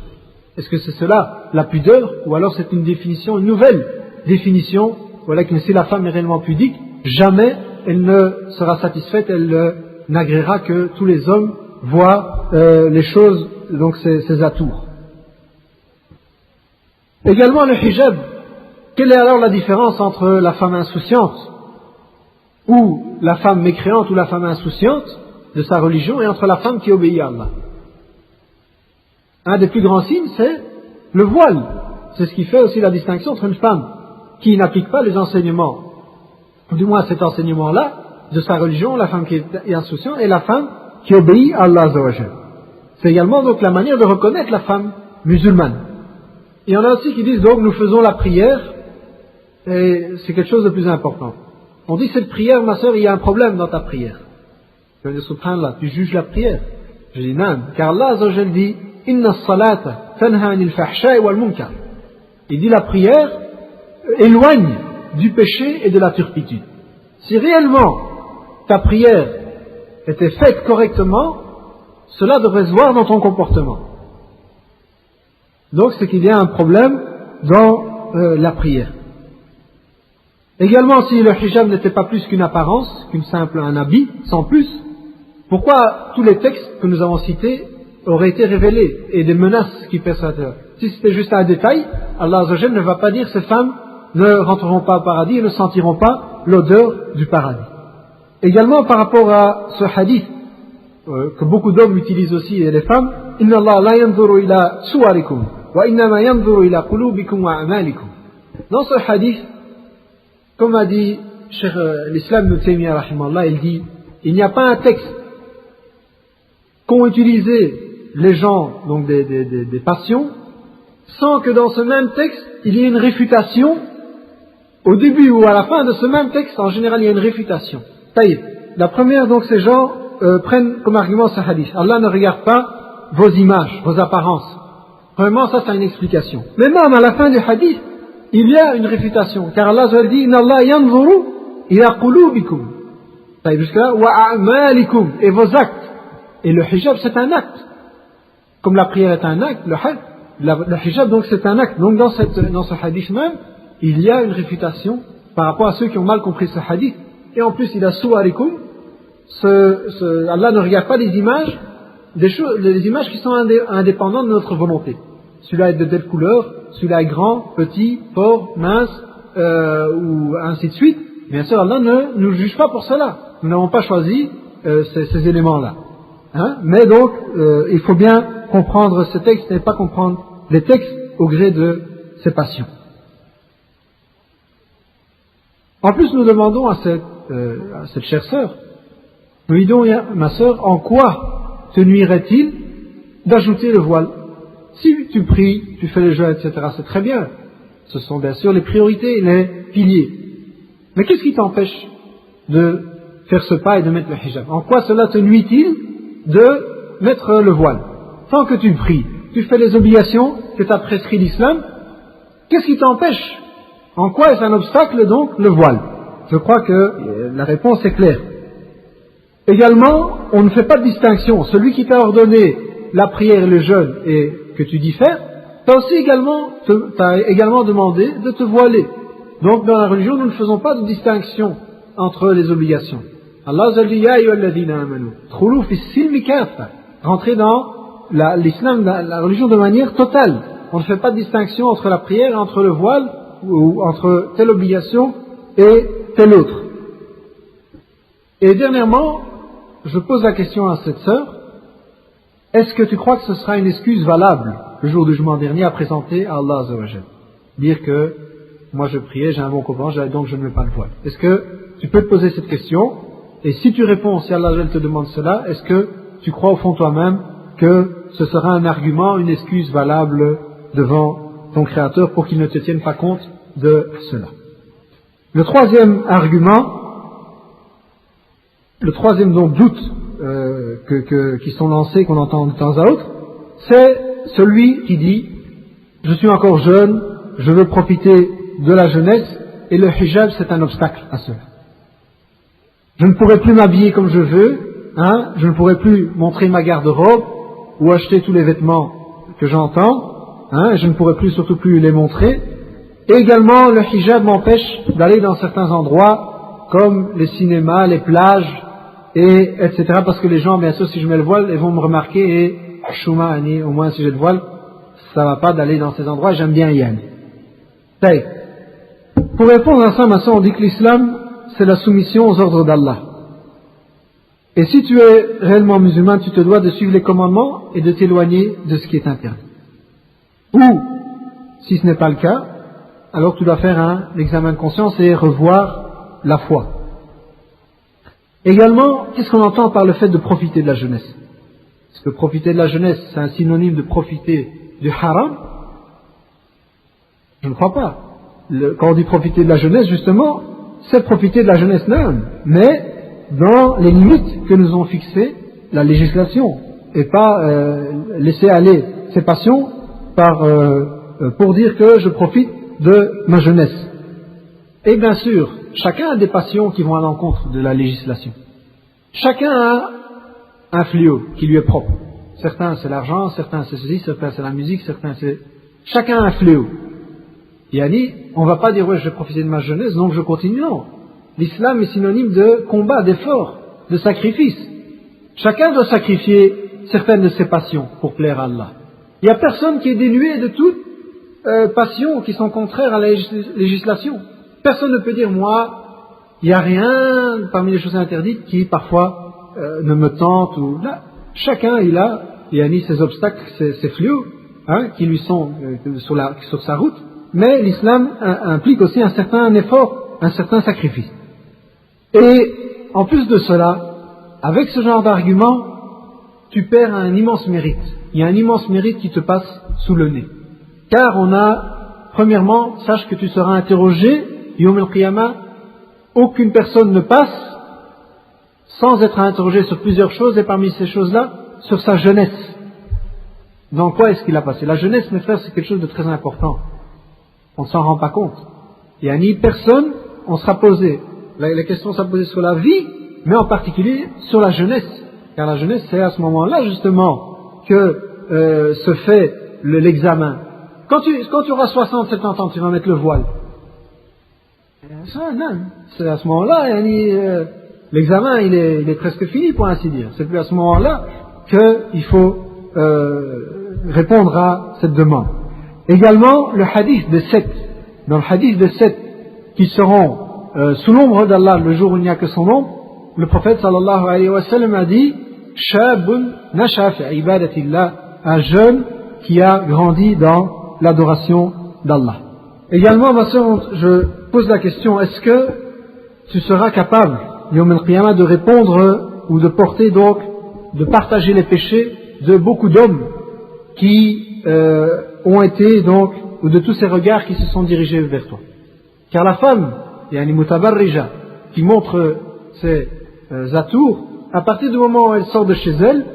Est-ce que c'est cela, la pudeur, ou alors c'est une définition, une nouvelle définition? Voilà que si la femme est réellement pudique, jamais elle ne sera satisfaite, elle n'agréera que tous les hommes voient les choses, donc ses atours. Également le hijab, quelle est alors la différence entre la femme insouciante ou la femme mécréante ou la femme insouciante de sa religion et entre la femme qui obéit à Allah? Un des plus grands signes, c'est le voile. C'est ce qui fait aussi la distinction entre une femme qui n'applique pas les enseignements, ou du moins cet enseignement-là, de sa religion, la femme qui est insouciante, et la femme qui obéit à Allah Azza wa Jal. C'est également donc la manière de reconnaître la femme musulmane. Il y en a aussi qui disent donc nous faisons la prière, et c'est quelque chose de plus important. On dit cette prière, ma sœur, il y a un problème dans ta prière. Je vais dire, subhanallah, tu juges la prière. Je dis, non, car Allah Azza wa Jal dit, inna as-salata tanha anil fahsha'i wal munkar. Il dit, la prière éloigne du péché et de la turpitude. Si réellement ta prière était faite correctement, cela devrait se voir dans ton comportement. Donc c'est qu'il y a un problème dans la prière. Également, si le hijab n'était pas plus qu'une apparence, un habit, sans plus, pourquoi tous les textes que nous avons cités auraient été révélés et des menaces qui pèsent sur la terre? Si c'était juste un détail, Allah Azza wa Jal ne va pas dire ces femmes ne rentreront pas au paradis et ne sentiront pas l'odeur du paradis. Également par rapport à ce hadith que beaucoup d'hommes utilisent aussi et les femmes, Inna Allah la yanzuru ila suwarikum wa innama yanzuru ila qulubikum wa a'malikum. Dans ce hadith, comme a dit Cheikh l'Islam Ibn Taymiyyah rahimahullah, il dit, il n'y a pas un texte qu'ont utilisé les gens, donc des passions, sans que dans ce même texte, il y ait une réfutation. Au début ou à la fin de ce même texte, en général, il y a une réfutation. Taïb. La première, donc, ces gens prennent comme argument ce hadith. Allah ne regarde pas vos images, vos apparences. Vraiment, ça, c'est une explication. Mais même à la fin du hadith, il y a une réfutation. Car Allah dit, Inna Allah yanzuru ila qulubikum. Taïb, jusqu'à là, wa a'malikum. Et vos actes. Et le hijab, c'est un acte. Comme la prière est un acte, le hijab, donc, c'est un acte. Donc, dans ce hadith même, il y a une réfutation par rapport à ceux qui ont mal compris ce hadith. Et en plus, il a suwarikum. Allah ne regarde pas les images, les images qui sont indépendantes de notre volonté. Celui-là est de telle couleur, celui-là est grand, petit, fort, mince, ou ainsi de suite. Bien sûr, Allah ne nous juge pas pour cela. Nous n'avons pas choisi ces éléments-là. Hein? Mais donc, il faut bien comprendre ce texte et pas comprendre les textes au gré de ses passions. En plus, nous demandons à cette chère sœur, nous lui disons, ma sœur, en quoi te nuirait-il d'ajouter le voile? Si tu pries, tu fais les jeûnes, etc., c'est très bien. Ce sont bien sûr les priorités, les piliers. Mais qu'est-ce qui t'empêche de faire ce pas et de mettre le hijab? En quoi cela te nuit-il de mettre le voile? Tant que tu pries, tu fais les obligations que t'a prescrit l'islam, qu'est-ce qui t'empêche? En quoi est-ce un obstacle donc le voile? Je crois que la réponse est claire. Également, on ne fait pas de distinction. Celui qui t'a ordonné la prière et le jeûne et que tu dis faire, t'as également demandé de te voiler. Donc dans la religion, nous ne faisons pas de distinction entre les obligations. Allah a dit, ya ayyuhalladhina amanu, dkhulu fi silmi kaffa. Rentrez dans l'islam, la religion de manière totale. On ne fait pas de distinction entre la prière, entre le voile, ou entre telle obligation et telle autre. Et dernièrement, je pose la question à cette sœur, est-ce que tu crois que ce sera une excuse valable le jour du jugement dernier à présenter à Allah Azza wa Jal? Dire que moi je priais, j'ai un bon comportement, donc je ne mets pas le voile. Est-ce que tu peux te poser cette question? Et si tu réponds, si Allah Azza wa Jal te demande cela, est-ce que tu crois au fond toi-même que ce sera un argument, une excuse valable devant ton Créateur pour qu'il ne te tienne pas compte de cela? Le troisième argument, le troisième donc doute qui sont lancés, qu'on entend de temps à autre, c'est celui qui dit « Je suis encore jeune, je veux profiter de la jeunesse et le hijab c'est un obstacle à cela. Je ne pourrai plus m'habiller comme je veux, hein, je ne pourrai plus montrer ma garde-robe ou acheter tous les vêtements que j'entends, hein, je ne pourrai surtout plus les montrer. Et également le hijab m'empêche d'aller dans certains endroits comme les cinémas, les plages, etc. Parce que les gens, bien sûr, si je mets le voile, ils vont me remarquer et chouma, au moins si j'ai le voile, ça va pas d'aller dans ces endroits, j'aime bien y aller. Pour répondre à ça, on dit que l'islam, c'est la soumission aux ordres d'Allah. Et si tu es réellement musulman, tu te dois de suivre les commandements et de t'éloigner de ce qui est interdit. Ou, si ce n'est pas le cas, alors tu dois faire un examen de conscience et revoir la foi. Également, qu'est-ce qu'on entend par le fait de profiter de la jeunesse? Est-ce que profiter de la jeunesse, c'est un synonyme de profiter du haram? Je ne crois pas. Quand on dit profiter de la jeunesse, justement, c'est profiter de la jeunesse même, mais dans les limites que nous ont fixées la législation, et pas laisser aller ses passions pour dire que je profite de ma jeunesse. Et bien sûr, chacun a des passions qui vont à l'encontre de la législation. Chacun a un fléau qui lui est propre. Certains c'est l'argent, certains c'est ceci, certains c'est la musique, certains c'est... Chacun a un fléau. Yani, on ne va pas dire ouais je vais profiter de ma jeunesse, donc je continue. Non. L'islam est synonyme de combat, d'effort, de sacrifice. Chacun doit sacrifier certaines de ses passions pour plaire à Allah. Il n'y a personne qui est dénué de toutes passions qui sont contraires à la législation. Personne ne peut dire moi, il n'y a rien parmi les choses interdites qui parfois ne me tente ou là. Chacun il a ses obstacles, ses fléaux qui lui sont sur sa route. Mais l'islam implique aussi un certain effort, un certain sacrifice. Et en plus de cela, avec ce genre d'argument, tu perds un immense mérite. Il y a un immense mérite qui te passe sous le nez. Car premièrement, sache que tu seras interrogé, Yawm al-Qiyamah, aucune personne ne passe sans être interrogé sur plusieurs choses, et parmi ces choses-là, sur sa jeunesse. Dans quoi est-ce qu'il a passé? La jeunesse, mes frères, c'est quelque chose de très important. On ne s'en rend pas compte. Il n'y a ni personne, on sera posé. La question sera posée sur la vie, mais en particulier sur la jeunesse. Car la jeunesse, c'est à ce moment-là, justement, que se fait l'examen. Quand tu auras 60, 70 ans, tu vas mettre le voile. C'est à ce moment-là, l'examen, il est presque fini, pour ainsi dire. C'est plus à ce moment-là qu'il faut répondre à cette demande. Également, le hadith des 7. Dans le hadith des 7 qui seront sous l'ombre d'Allah le jour où il n'y a que son ombre, le prophète sallallahu alayhi wa sallam a dit Shabun nasha fi ibadatillah, un jeune qui a grandi dans l'adoration d'Allah. Également, ma sœur, je pose la question, est-ce que tu seras capable, Yawm al-Qiyamah, de répondre ou de porter donc, de partager les péchés de beaucoup d'hommes qui ont été donc, ou de tous ces regards qui se sont dirigés vers toi. Car la femme, yani mutabarrija, qui montre ses atours, à partir du moment où elle sort de chez elle,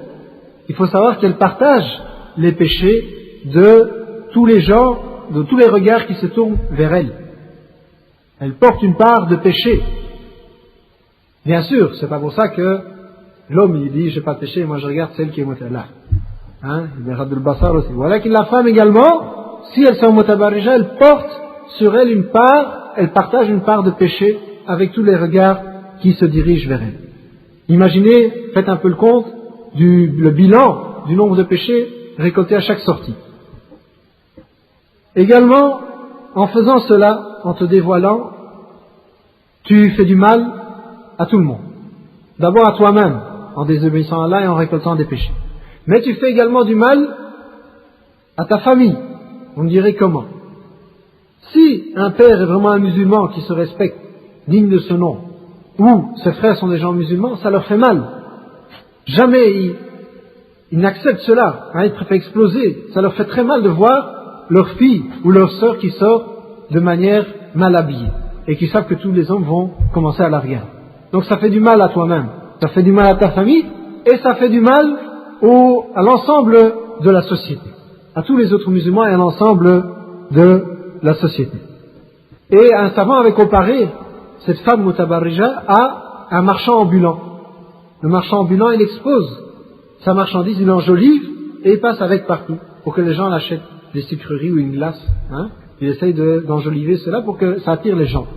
il faut savoir qu'elle partage les péchés de tous les gens, de tous les regards qui se tournent vers elle. Elle porte une part de péché. Bien sûr, c'est pas pour ça que l'homme il dit j'ai pas de péché, moi je regarde celle qui est mutala. Il verra de le basar aussi. Voilà que la femme également, si elle s'en mutabarrija, elle porte sur elle une part, elle partage une part de péché avec tous les regards qui se dirigent vers elle. Imaginez, faites un peu le compte le bilan du nombre de péchés récoltés à chaque sortie. Également, en faisant cela, en te dévoilant, tu fais du mal à tout le monde. D'abord à toi-même, en désobéissant à Allah et en récoltant des péchés. Mais tu fais également du mal à ta famille. On dirait comment? Si un père est vraiment un musulman qui se respecte, digne de ce nom, ou ses frères sont des gens musulmans, ça leur fait mal. Jamais ils n'acceptent cela. Ils préfèrent exploser. Ça leur fait très mal de voir leur fille ou leur sœur qui sort de manière mal habillée et qui savent que tous les hommes vont commencer à la regarder. Donc ça fait du mal à toi-même, ça fait du mal à ta famille et ça fait du mal à l'ensemble de la société, à tous les autres musulmans et à l'ensemble de la société. Et un savant avait comparé cette femme mutabarrija à un marchand ambulant. Le marchand ambulant, il expose sa marchandise, il enjolive et il passe avec partout pour que les gens l'achètent. Des sucreries ou une glace, il essaye d'enjoliver cela pour que ça attire les gens.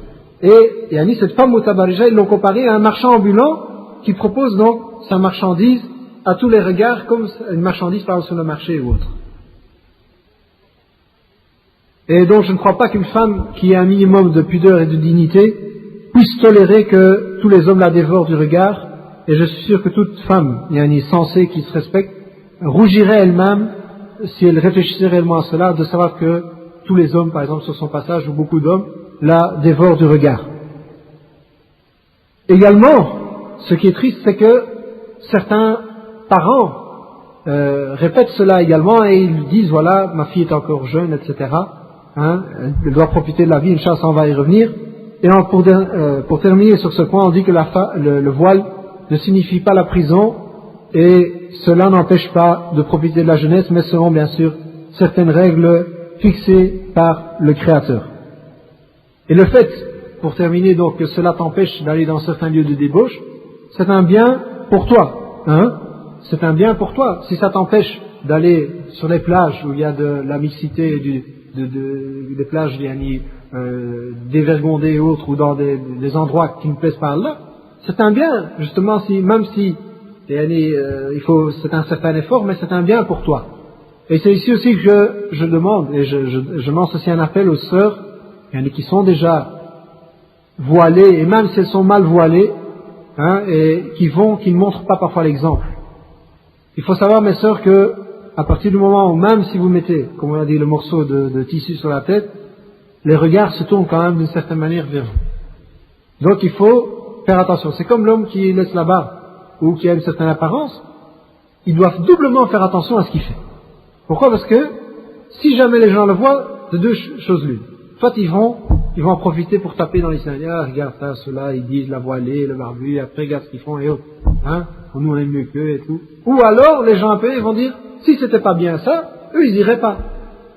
Et Yanni, cette femme mutabarrija, ils l'ont comparé à un marchand ambulant qui propose donc sa marchandise à tous les regards comme une marchandise par sur le marché ou autre. Et donc je ne crois pas qu'une femme qui a un minimum de pudeur et de dignité puisse tolérer que tous les hommes la dévorent du regard, et je suis sûr que toute femme, Yanni, sensée, qui se respecte, rougirait elle-même si elle réfléchissait réellement à cela, de savoir que tous les hommes, par exemple, sur son passage, ou beaucoup d'hommes, la dévorent du regard. Également, ce qui est triste, c'est que certains parents répètent cela également et ils disent, voilà, ma fille est encore jeune, etc. Elle doit profiter de la vie, Inch'Allah, on va y revenir. pour terminer sur ce point, on dit que le voile ne signifie pas la prison et cela n'empêche pas de profiter de la jeunesse, mais selon bien sûr certaines règles fixées par le Créateur. Et le fait, pour terminer donc, que cela t'empêche d'aller dans certains lieux de débauche, c'est un bien pour toi. Hein? C'est un bien pour toi. Si ça t'empêche d'aller sur les plages où il y a de la mixité, des plages dévergondées et autres, ou dans des endroits qui ne plaisent pas à Allah, c'est un bien, justement, même si c'est un certain effort, mais c'est un bien pour toi. Et c'est ici aussi que je demande, et je lance aussi un appel aux sœurs, qui sont déjà voilées, et même si elles sont mal voilées, hein, et qui ne montrent pas parfois l'exemple. Il faut savoir, mes sœurs, que à partir du moment où, même si vous mettez, comme on a dit, le morceau de tissu sur la tête, les regards se tournent quand même d'une certaine manière vers vous. Donc il faut faire attention. C'est comme l'homme qui laisse la barbe ou qui a une certaine apparence, ils doivent doublement faire attention à ce qu'il fait. Pourquoi? Parce que si jamais les gens le voient, de deux choses l'une. Soit ils vont en profiter pour taper dans les signes. Ah, regarde ça, ceux-là, ils disent la voilée, le barbu, après regarde ce qu'ils font et autres. Hein? Nous on aime mieux qu'eux et tout. Ou alors les gens un peu, ils vont dire, si c'était pas bien ça, eux ils iraient pas.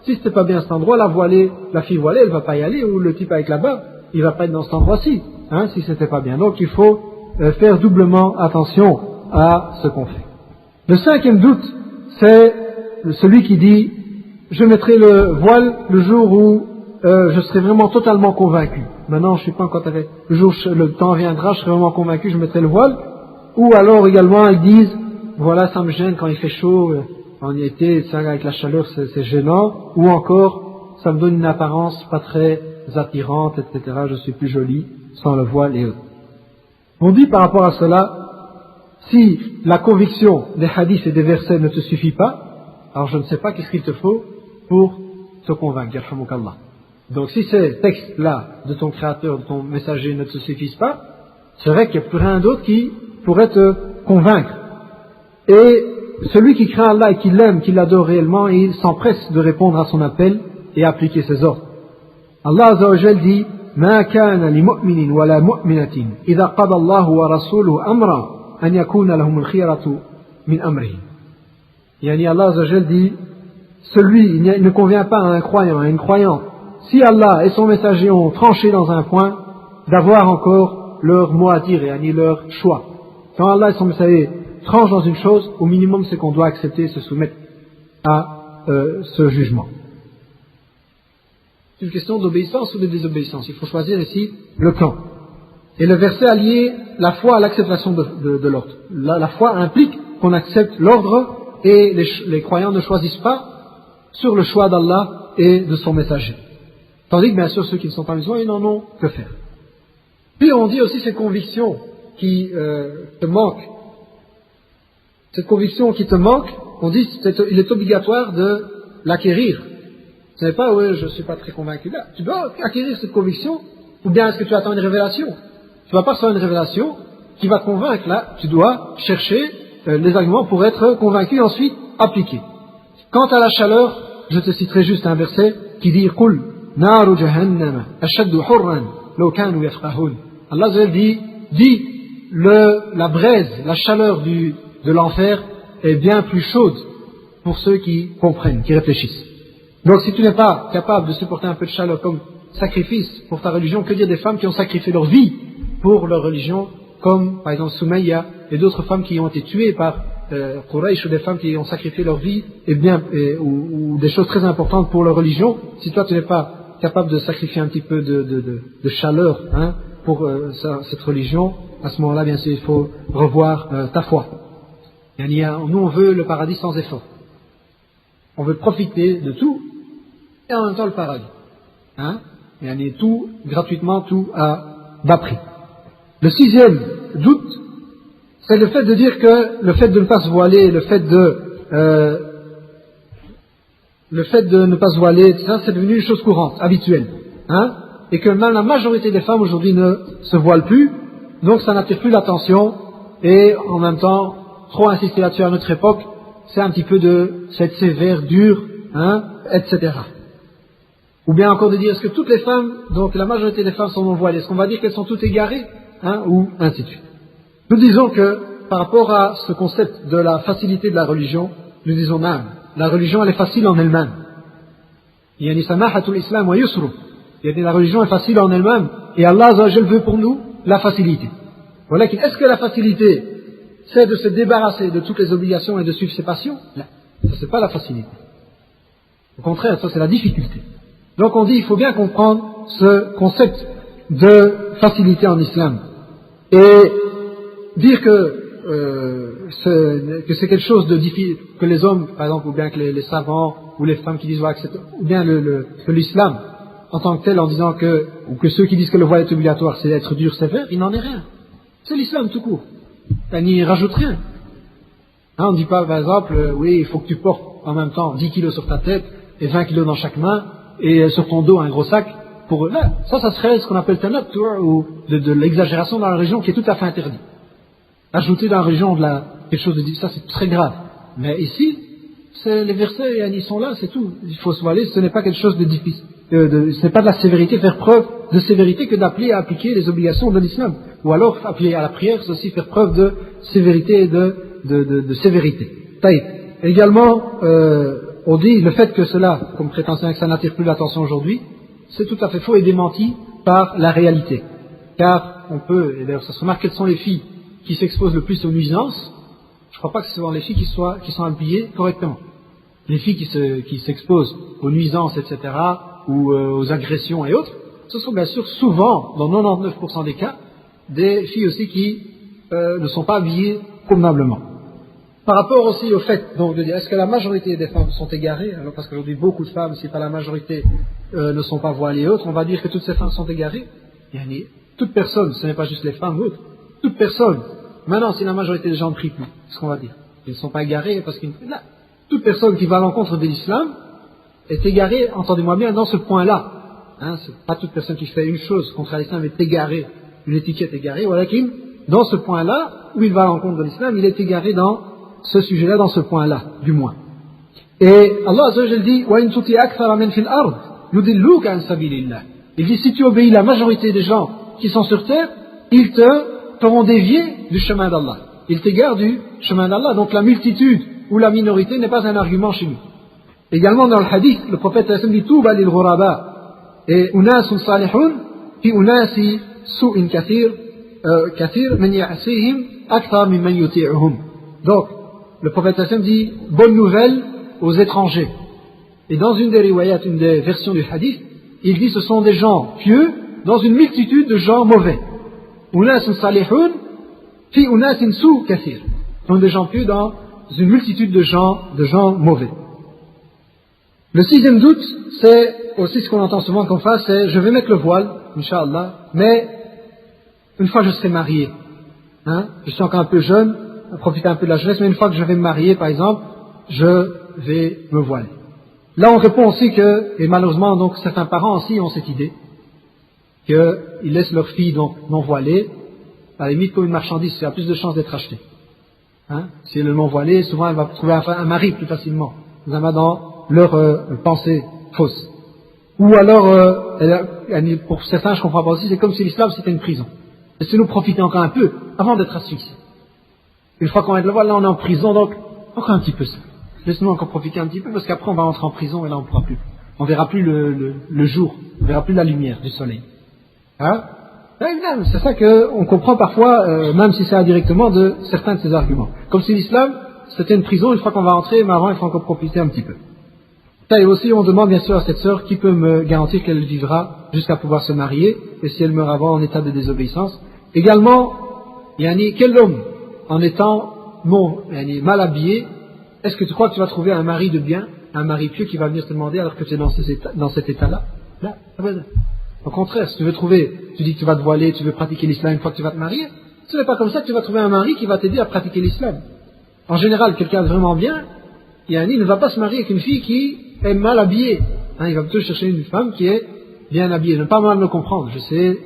Si c'était pas bien cet endroit, la voilée, la fille voilée, elle va pas y aller, ou le type avec la barbe, il va pas être dans cet endroit-ci, hein, si c'était pas bien. Donc il faut faire doublement attention à ce qu'on fait. Le cinquième doute, c'est celui qui dit, je mettrai le voile le jour où je serai vraiment totalement convaincu. Maintenant, je suis pas encore avec. Le jour où le temps viendra, je serai vraiment convaincu, je mettrai le voile. Ou alors également, ils disent, voilà, ça me gêne quand il fait chaud, en été, ça, avec la chaleur, c'est gênant. Ou encore, ça me donne une apparence pas très attirante, etc. Je suis plus jolie sans le voile et autres. On dit par rapport à cela, si la conviction des hadiths et des versets ne te suffit pas, alors je ne sais pas qu'est-ce qu'il te faut pour te convaincre, yarhamukallah. Donc si ces textes-là de ton créateur, de ton messager ne te suffisent pas, c'est vrai qu'il n'y a plus rien d'autre qui pourrait te convaincre. Et celui qui craint Allah et qui l'aime, qui l'adore réellement, il s'empresse de répondre à son appel et appliquer ses ordres. Allah Azza wa Jal dit ما كان لمؤمن ولا مؤمنة إذا قضى الله ورسوله أمرا أن يكون لهم الخيرة من أمره. Yani Allah Azza wa Jal dit, il ne convient pas à un croyant, à une croyante, si Allah et son messager ont tranché dans un point, d'avoir encore leur mot à dire, yani leur choix. Quand Allah et son messager tranchent dans une chose, au minimum c'est qu'on doit accepter et se soumettre à ce jugement. C'est une question d'obéissance ou de désobéissance. Il faut choisir ici le camp. Et le verset a lié la foi à l'acceptation de l'ordre. La foi implique qu'on accepte l'ordre et les croyants ne choisissent pas sur le choix d'Allah et de son messager. Tandis que bien sûr ceux qui ne sont pas musulmans, ils n'en ont que faire. Puis on dit aussi ces convictions qui te manquent. Cette conviction qui te manque, on dit il est obligatoire de l'acquérir. Ce n'est pas, oui, je ne suis pas très convaincu là. Tu dois acquérir cette conviction, ou bien est-ce que tu attends une révélation? Tu ne vas pas recevoir une révélation qui va te convaincre là. Tu dois chercher les arguments pour être convaincu et ensuite appliquer. Quant à la chaleur, je te citerai juste un verset qui dit Qul naru jahannam ashaddu hurran law kanu yafqahun. Allah dit la braise, la chaleur de l'enfer est bien plus chaude pour ceux qui comprennent, qui réfléchissent. Donc si tu n'es pas capable de supporter un peu de chaleur comme sacrifice pour ta religion, que dire des femmes qui ont sacrifié leur vie pour leur religion, comme par exemple Soumaïa et d'autres femmes qui ont été tuées par Quraysh, ou des femmes qui ont sacrifié leur vie ou des choses très importantes pour leur religion. Si toi tu n'es pas capable de sacrifier un petit peu de chaleur pour cette religion, à ce moment-là bien sûr il faut revoir ta foi. Nous on veut le paradis sans effort. On veut profiter de tout et en même temps le paradis. Tout gratuitement, tout à bas prix. Le sixième doute, c'est le fait de dire que le fait de ne pas se voiler, le fait de ne pas se voiler, ça c'est devenu une chose courante, habituelle. Et que même la majorité des femmes aujourd'hui ne se voilent plus, donc ça n'attire plus l'attention, et en même temps, trop insister là-dessus à notre époque, c'est un petit peu de cette sévère, dure, etc. Ou bien encore de dire, est-ce que toutes les femmes, donc la majorité des femmes sont non voilées, est-ce qu'on va dire qu'elles sont toutes égarées, ou ainsi de suite. Nous disons que, par rapport à ce concept de la facilité de la religion, nous disons même, la religion elle est facile en elle-même. Yani samahatul islam wa yusru. La religion est facile en elle-même, et Allah Azza wa Jal veut pour nous la facilité. Voilà, est-ce que la facilité, c'est de se débarrasser de toutes les obligations et de suivre ses passions? Non, ça c'est pas la facilité. Au contraire, ça c'est la difficulté. Donc on dit, il faut bien comprendre ce concept de facilité en islam. Et dire que c'est quelque chose de difficile, que les hommes, par exemple, ou bien que les savants, ou les femmes qui disent, ou bien que l'islam, en tant que tel, en disant ou que ceux qui disent que le voile est obligatoire, c'est d'être dur, sévère, il n'en est rien. C'est l'islam tout court. Il n'y rajoute rien. On ne dit pas, par exemple, oui, il faut que tu portes en même temps 10 kilos sur ta tête, et 20 kilos dans chaque main, et sur ton dos un gros sac. Là, ça serait ce qu'on appelle tanat, ou de l'exagération dans la religion qui est tout à fait interdit. Ajouter dans la religion quelque chose de dit, ça c'est très grave. Mais ici, les versets, ils sont là, c'est tout. Il faut se voiler, ce n'est pas quelque chose de difficile. Ce n'est pas de la sévérité, faire preuve de sévérité que d'appeler à appliquer les obligations de l'islam. Ou alors, appeler à la prière, c'est aussi faire preuve de sévérité et de sévérité. Taïb. Également, on dit le fait que cela, comme prétention que ça n'attire plus l'attention aujourd'hui, c'est tout à fait faux et démenti par la réalité. Car on peut, et d'ailleurs ça se remarque, quelles sont les filles qui s'exposent le plus aux nuisances. Je ne crois pas que ce sont les filles qui sont habillées correctement. Les filles qui s'exposent aux nuisances, etc., ou aux agressions et autres, ce sont bien sûr souvent, dans 99% des cas, des filles aussi qui ne sont pas habillées convenablement. Par rapport aussi au fait donc, de dire est-ce que la majorité des femmes sont égarées, alors parce qu'aujourd'hui beaucoup de femmes, si pas la majorité, ne sont pas voilées et autres, on va dire que toutes ces femmes sont égarées. Toute personne, ce n'est pas juste les femmes ou autres, toute personne, maintenant si la majorité des gens ne prient plus, c'est ce qu'on va dire, ils ne sont pas égarés parce toute personne qui va à l'encontre de l'islam est égarée, entendez-moi bien, dans ce point-là. C'est pas toute personne qui fait une chose contre l'islam est égarée, une étiquette égarée, voilà qu'il, dans ce point-là, où il va à l'encontre de l'islam, il est égaré dans ce sujet-là, dans ce point-là, du moins. Et Allah Azza wa Jal dit, وَإِن تُطِعْ أَكْثَرَ مِنْ فِي الْأَرْضِ يُضِلُّوكَ عَنْ سَبِيلِ اللَّهِ. Il dit, si tu obéis la majorité des gens qui sont sur terre, ils te feront dévier du chemin d'Allah. Ils t'égarent du chemin d'Allah. Donc la multitude ou la minorité n'est pas un argument chez nous. Également dans le hadith, le prophète dit, Touba lil ghuraba et unasun salihun fi unasi su'in kathir man ya'sihim akthar mimman yuti'uhum. Donc, le prophète dit, bonne nouvelle aux étrangers. Et dans une des riwayat, une des versions du hadith, il dit, ce sont des gens pieux dans une multitude de gens mauvais. Unasun salihun fi unasin su kathir. Donc des gens pieux dans une multitude de gens mauvais. Le sixième doute, c'est aussi ce qu'on entend souvent qu'on fasse, c'est je vais mettre le voile, Inch'Allah, mais une fois que je serai marié, je suis encore un peu jeune, on profite un peu de la jeunesse, mais une fois que je vais me marier, par exemple, je vais me voiler. Là, on répond aussi que, et malheureusement, donc, certains parents aussi ont cette idée, qu'ils laissent leur fille donc non voilée, à la limite comme une marchandise, elle a plus de chances d'être achetée. Si elle est non voilée, souvent elle va trouver un mari plus facilement, dans leur pensée fausse. Ou alors, pour certains, je comprends pas aussi, c'est comme si l'islam c'était une prison. Laissez-nous profiter encore un peu avant d'être asphyxiés. Une fois qu'on est le voile, là on est en prison, donc encore un petit peu ça. Laisse-nous encore profiter un petit peu, parce qu'après on va entrer en prison et là on ne pourra plus. On verra plus le jour, on verra plus la lumière du soleil. C'est ça qu'on comprend parfois, même si c'est indirectement, de certains de ces arguments. Comme si l'islam, c'était une prison, une fois qu'on va entrer, mais avant il faut encore profiter un petit peu. Et aussi, on demande bien sûr à cette sœur qui peut me garantir qu'elle vivra jusqu'à pouvoir se marier, et si elle meurt avant en état de désobéissance. Également, quel homme, en étant mal habillé, est-ce que tu crois que tu vas trouver un mari de bien, un mari pieux qui va venir te demander alors que tu es dans cet état-là? Là, au contraire, si tu veux tu dis que tu vas te voiler, tu veux pratiquer l'islam une fois que tu vas te marier, ce n'est pas comme ça que tu vas trouver un mari qui va t'aider à pratiquer l'islam. En général, quelqu'un de vraiment bien, il ne va pas se marier avec une fille qui est mal habillée. Il va plutôt chercher une femme qui est bien habillée. Ne pas mal me comprendre. Je sais,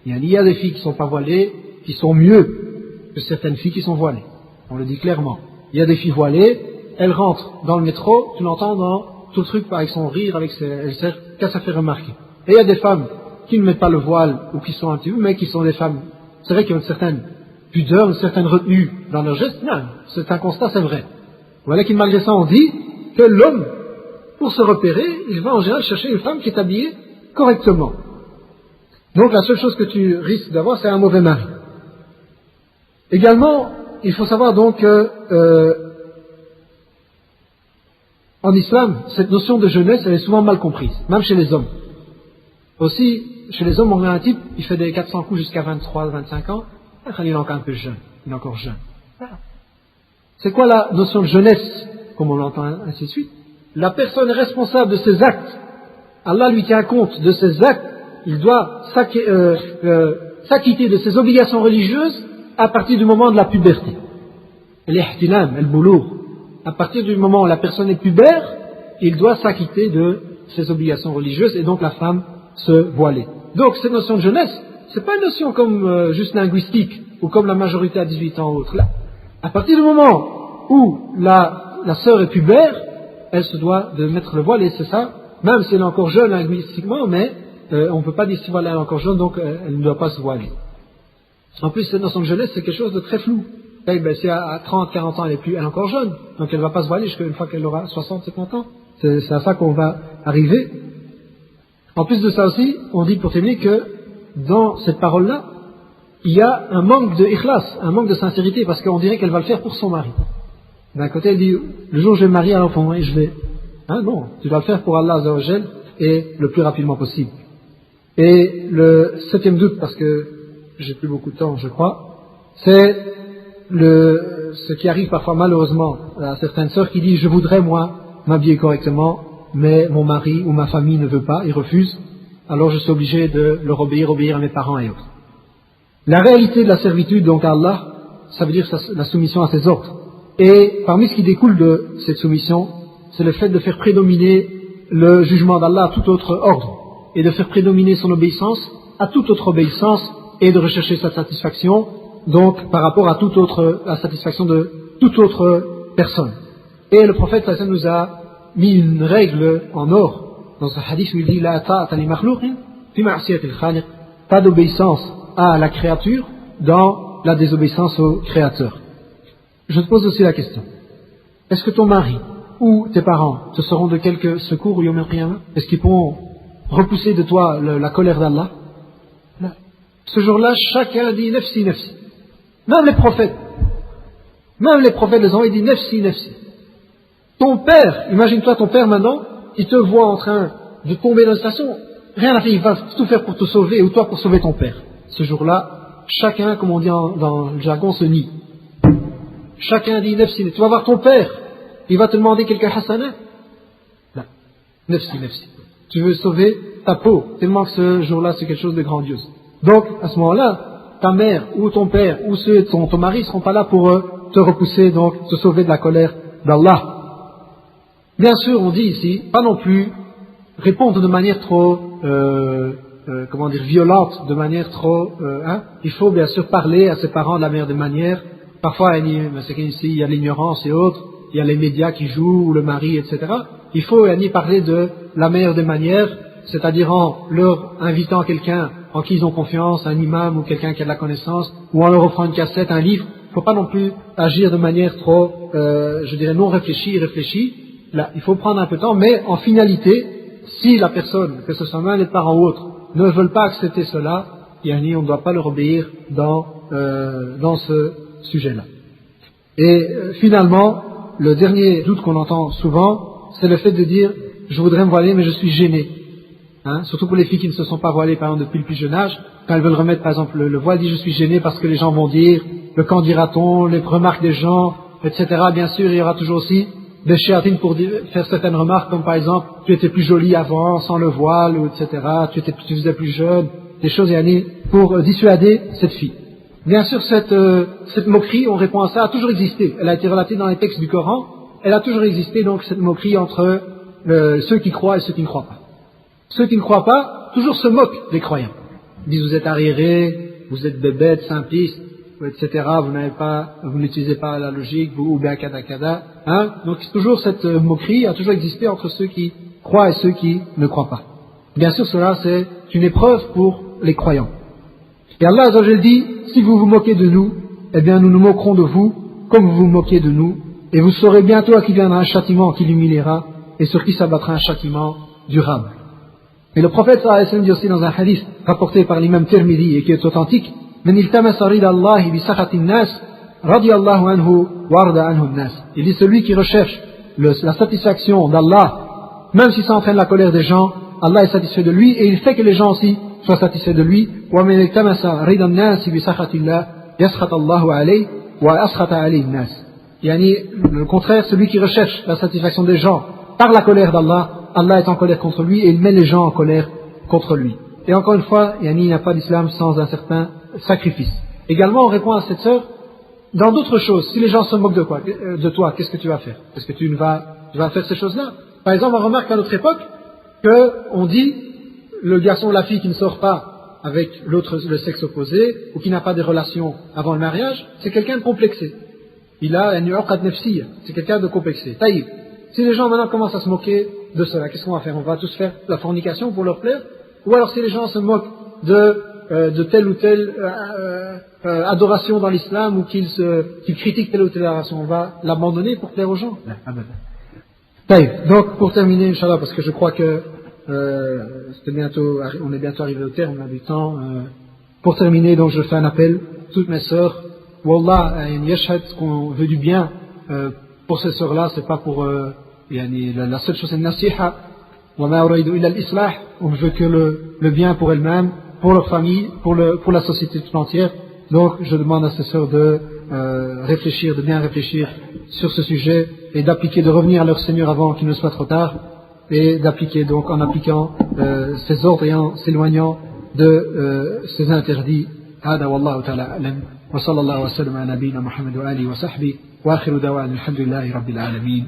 il y a des filles qui ne sont pas voilées, qui sont mieux que certaines filles qui sont voilées. On le dit clairement. Il y a des filles voilées, elles rentrent dans le métro, tu l'entends dans tout le truc avec son rire, elle sert qu'à se faire remarquer. Et il y a des femmes qui ne mettent pas le voile ou qui sont un petit peu, mais qui sont des femmes, c'est vrai qu'ils ont une certaine pudeur, une certaine retenue dans leurs gestes. Non, c'est un constat, c'est vrai. Voilà que malgré ça, on dit que l'homme, pour se repérer, il va en général chercher une femme qui est habillée correctement. Donc la seule chose que tu risques d'avoir, c'est un mauvais mari. Également, il faut savoir donc que en islam, cette notion de jeunesse, elle est souvent mal comprise, même chez les hommes. Aussi, chez les hommes, on a un type, il fait des 400 coups jusqu'à 23, 25 ans, il est encore un peu jeune, il est encore jeune. C'est quoi la notion de jeunesse, comme on l'entend ainsi de suite? La personne est responsable de ses actes. Allah lui tient compte de ses actes. Il doit s'acquitter de ses obligations religieuses à partir du moment de la puberté. L'ihtilam, al-boulough. À partir du moment où la personne est pubère, il doit s'acquitter de ses obligations religieuses et donc la femme se voiler. Donc cette notion de jeunesse, c'est pas une notion comme juste linguistique ou comme la majorité à 18 ans ou autre. Là, à partir du moment où la sœur est pubère, elle se doit de mettre le voile et c'est ça, même si elle est encore jeune linguistiquement, mais on ne peut pas dire si voilà, elle est encore jeune, donc elle ne doit pas se voiler. En plus, cette notion de jeunesse, c'est quelque chose de très flou. Si à 30, 40 ans, elle est encore jeune, donc elle ne va pas se voiler jusqu'à une fois qu'elle aura 60, 50 ans. C'est à ça qu'on va arriver. En plus de ça aussi, on dit pour terminer que dans cette parole-là, il y a un manque de ikhlas, un manque de sincérité, parce qu'on dirait qu'elle va le faire pour son mari. D'un côté, elle dit, le jour où je vais me marier, alors pour moi, je vais... non, tu dois le faire pour Allah Azza wa Jal et le plus rapidement possible. Et le 7e doute, parce que j'ai plus beaucoup de temps, je crois, c'est ce qui arrive parfois malheureusement à certaines sœurs qui disent, je voudrais moi m'habiller correctement, mais mon mari ou ma famille ne veut pas, il refuse, alors je suis obligé de leur obéir à mes parents et autres. La réalité de la servitude donc à Allah, ça veut dire la soumission à ses ordres. Et parmi ce qui découle de cette soumission, c'est le fait de faire prédominer le jugement d'Allah à tout autre ordre, et de faire prédominer son obéissance à toute autre obéissance, et de rechercher sa satisfaction, donc par rapport à la satisfaction de toute autre personne. Et le prophète sallallahu alayhi wa sallam nous a mis une règle en or dans ce hadith où il dit la ta'ata li makhluqin fi ma'siyatil khaliq, pas d'obéissance à la créature dans la désobéissance au créateur. Je te pose aussi la question, est-ce que ton mari ou tes parents te seront de quelque secours au Yawm al-Qiyamah? Est-ce qu'ils pourront repousser de toi la colère d'Allah? Ce jour-là, chacun dit nafsi, nafsi. Même les prophètes, les envoyés disent nafsi, nafsi. Ton père, imagine-toi ton père maintenant, il te voit en train de tomber dans la station, rien à faire, il va tout faire pour te sauver, ou toi pour sauver ton père. Ce jour-là, chacun, comme on dit dans le jargon, se nie. Chacun dit nafsi, nafsi. Tu vas voir ton père, il va te demander quelques hasanat. Non, nafsi, nafsi. Tu veux sauver ta peau, tellement que ce jour-là, c'est quelque chose de grandiose. Donc, à ce moment-là, ta mère ou ton père ou ton mari ne seront pas là pour te repousser, donc te sauver de la colère d'Allah. Bien sûr, on dit ici, pas non plus répondre de manière trop, violente, de manière trop, il faut bien sûr parler à ses parents de la meilleure des manières. Parfois, il y a l'ignorance et autres, il y a les médias qui jouent, ou le mari, etc. Il faut parler de la meilleure des manières, c'est-à-dire en leur invitant quelqu'un en qui ils ont confiance, un imam ou quelqu'un qui a de la connaissance, ou en leur offrant une cassette, un livre. Il ne faut pas non plus agir de manière trop, non réfléchie. Là, il faut prendre un peu de temps, mais en finalité, si la personne, que ce soit même les parents ou autres, ne veulent pas accepter cela, on ne doit pas leur obéir dans ce sujet-là. Et finalement, le dernier doute qu'on entend souvent, c'est le fait de dire « je voudrais me voiler, mais je suis gêné ». Surtout pour les filles qui ne se sont pas voilées, par exemple, depuis le plus jeune âge, quand elles veulent remettre, par exemple, le voile, dit « je suis gêné parce que les gens vont dire, le qu'en dira-t-on, les remarques des gens, etc. » Bien sûr, il y aura toujours aussi des chéatines pour faire certaines remarques, comme par exemple « tu étais plus jolie avant, sans le voile, ou etc. Tu faisais plus jeune », des choses pour dissuader cette fille. Bien sûr, cette moquerie, on répond à ça, a toujours existé. Elle a été relatée dans les textes du Coran. Elle a toujours existé, donc, cette moquerie entre ceux qui croient et ceux qui ne croient pas. Ceux qui ne croient pas, toujours se moquent des croyants. Ils disent, vous êtes arriérés, vous êtes des bêtes, simplistes. etc. Vous n'utilisez pas la logique, vous ou bien kada kada. Hein? Donc toujours cette moquerie a toujours existé entre ceux qui croient et ceux qui ne croient pas. Bien sûr, cela c'est une épreuve pour les croyants. Et Allah Azza wa Jalla dit, si vous vous moquez de nous, eh bien nous nous moquerons de vous comme vous vous moquez de nous, et vous saurez bientôt à qui viendra un châtiment qui l'humiliera et sur qui s'abattra un châtiment durable. Et le prophète sallallahu alayhi wa sallam dit aussi dans un hadith rapporté par l'imam Tirmidhi et qui est authentique, من التمس رضا الله بسخط الناس رضي الله عنه وارضى عنه الناس. Il dit celui qui recherche la satisfaction d'Allah, même si ça entraîne la colère des gens, Allah est satisfait de lui et il fait que les gens aussi soient satisfaits de lui. ومن التمس رضا الناس بسخط الله يسخط الله عليه وأسخط عليه الناس. Yani, le contraire, celui qui recherche la satisfaction des gens par la colère d'Allah, Allah est en colère contre lui et il met les gens en colère contre lui. Et encore une fois, yani, il n'y a pas d'islam sans un certain sacrifice. Également, on répond à cette sœur, dans d'autres choses, si les gens se moquent de toi, qu'est-ce que tu vas faire? Est-ce que tu vas faire ces choses-là? Par exemple, on remarque à notre époque qu'on dit, le garçon ou la fille qui ne sort pas avec le sexe opposé, ou qui n'a pas des relations avant le mariage, c'est quelqu'un de complexé. Il a une uqad nafsiyya, c'est quelqu'un de complexé. Taïb. Si les gens maintenant commencent à se moquer de cela, qu'est-ce qu'on va faire? On va tous faire la fornication pour leur plaire? Ou alors si les gens se moquent de telle ou telle adoration dans l'islam ou qu'ils critiquent telle ou telle adoration, on va l'abandonner pour plaire aux gens? Taïb. Donc pour terminer, Inch'Allah, parce que je crois que on est bientôt arrivé au terme, on a du temps. Pour terminer, donc je fais un appel, toutes mes sœurs, Wallah, yashhad, qu'on veut du bien pour ces sœurs-là, c'est pas pour la seule chose c'est nasiha, wa ma uridu illa al-islah, on veut que le bien pour elles-mêmes, pour leur famille, pour la société tout entière. Donc je demande à ces sœurs de réfléchir, de bien réfléchir sur ce sujet et d'appliquer, de revenir à leur Seigneur avant qu'il ne soit trop tard, et d'appliquer donc en appliquant ces ordres et en s'éloignant de ces interdits. هذا والله تعالى أعلم وصلى الله وسلم على نبينا محمد وآله وصحبه وآخر دعوانا الحمد لله رب العالمين.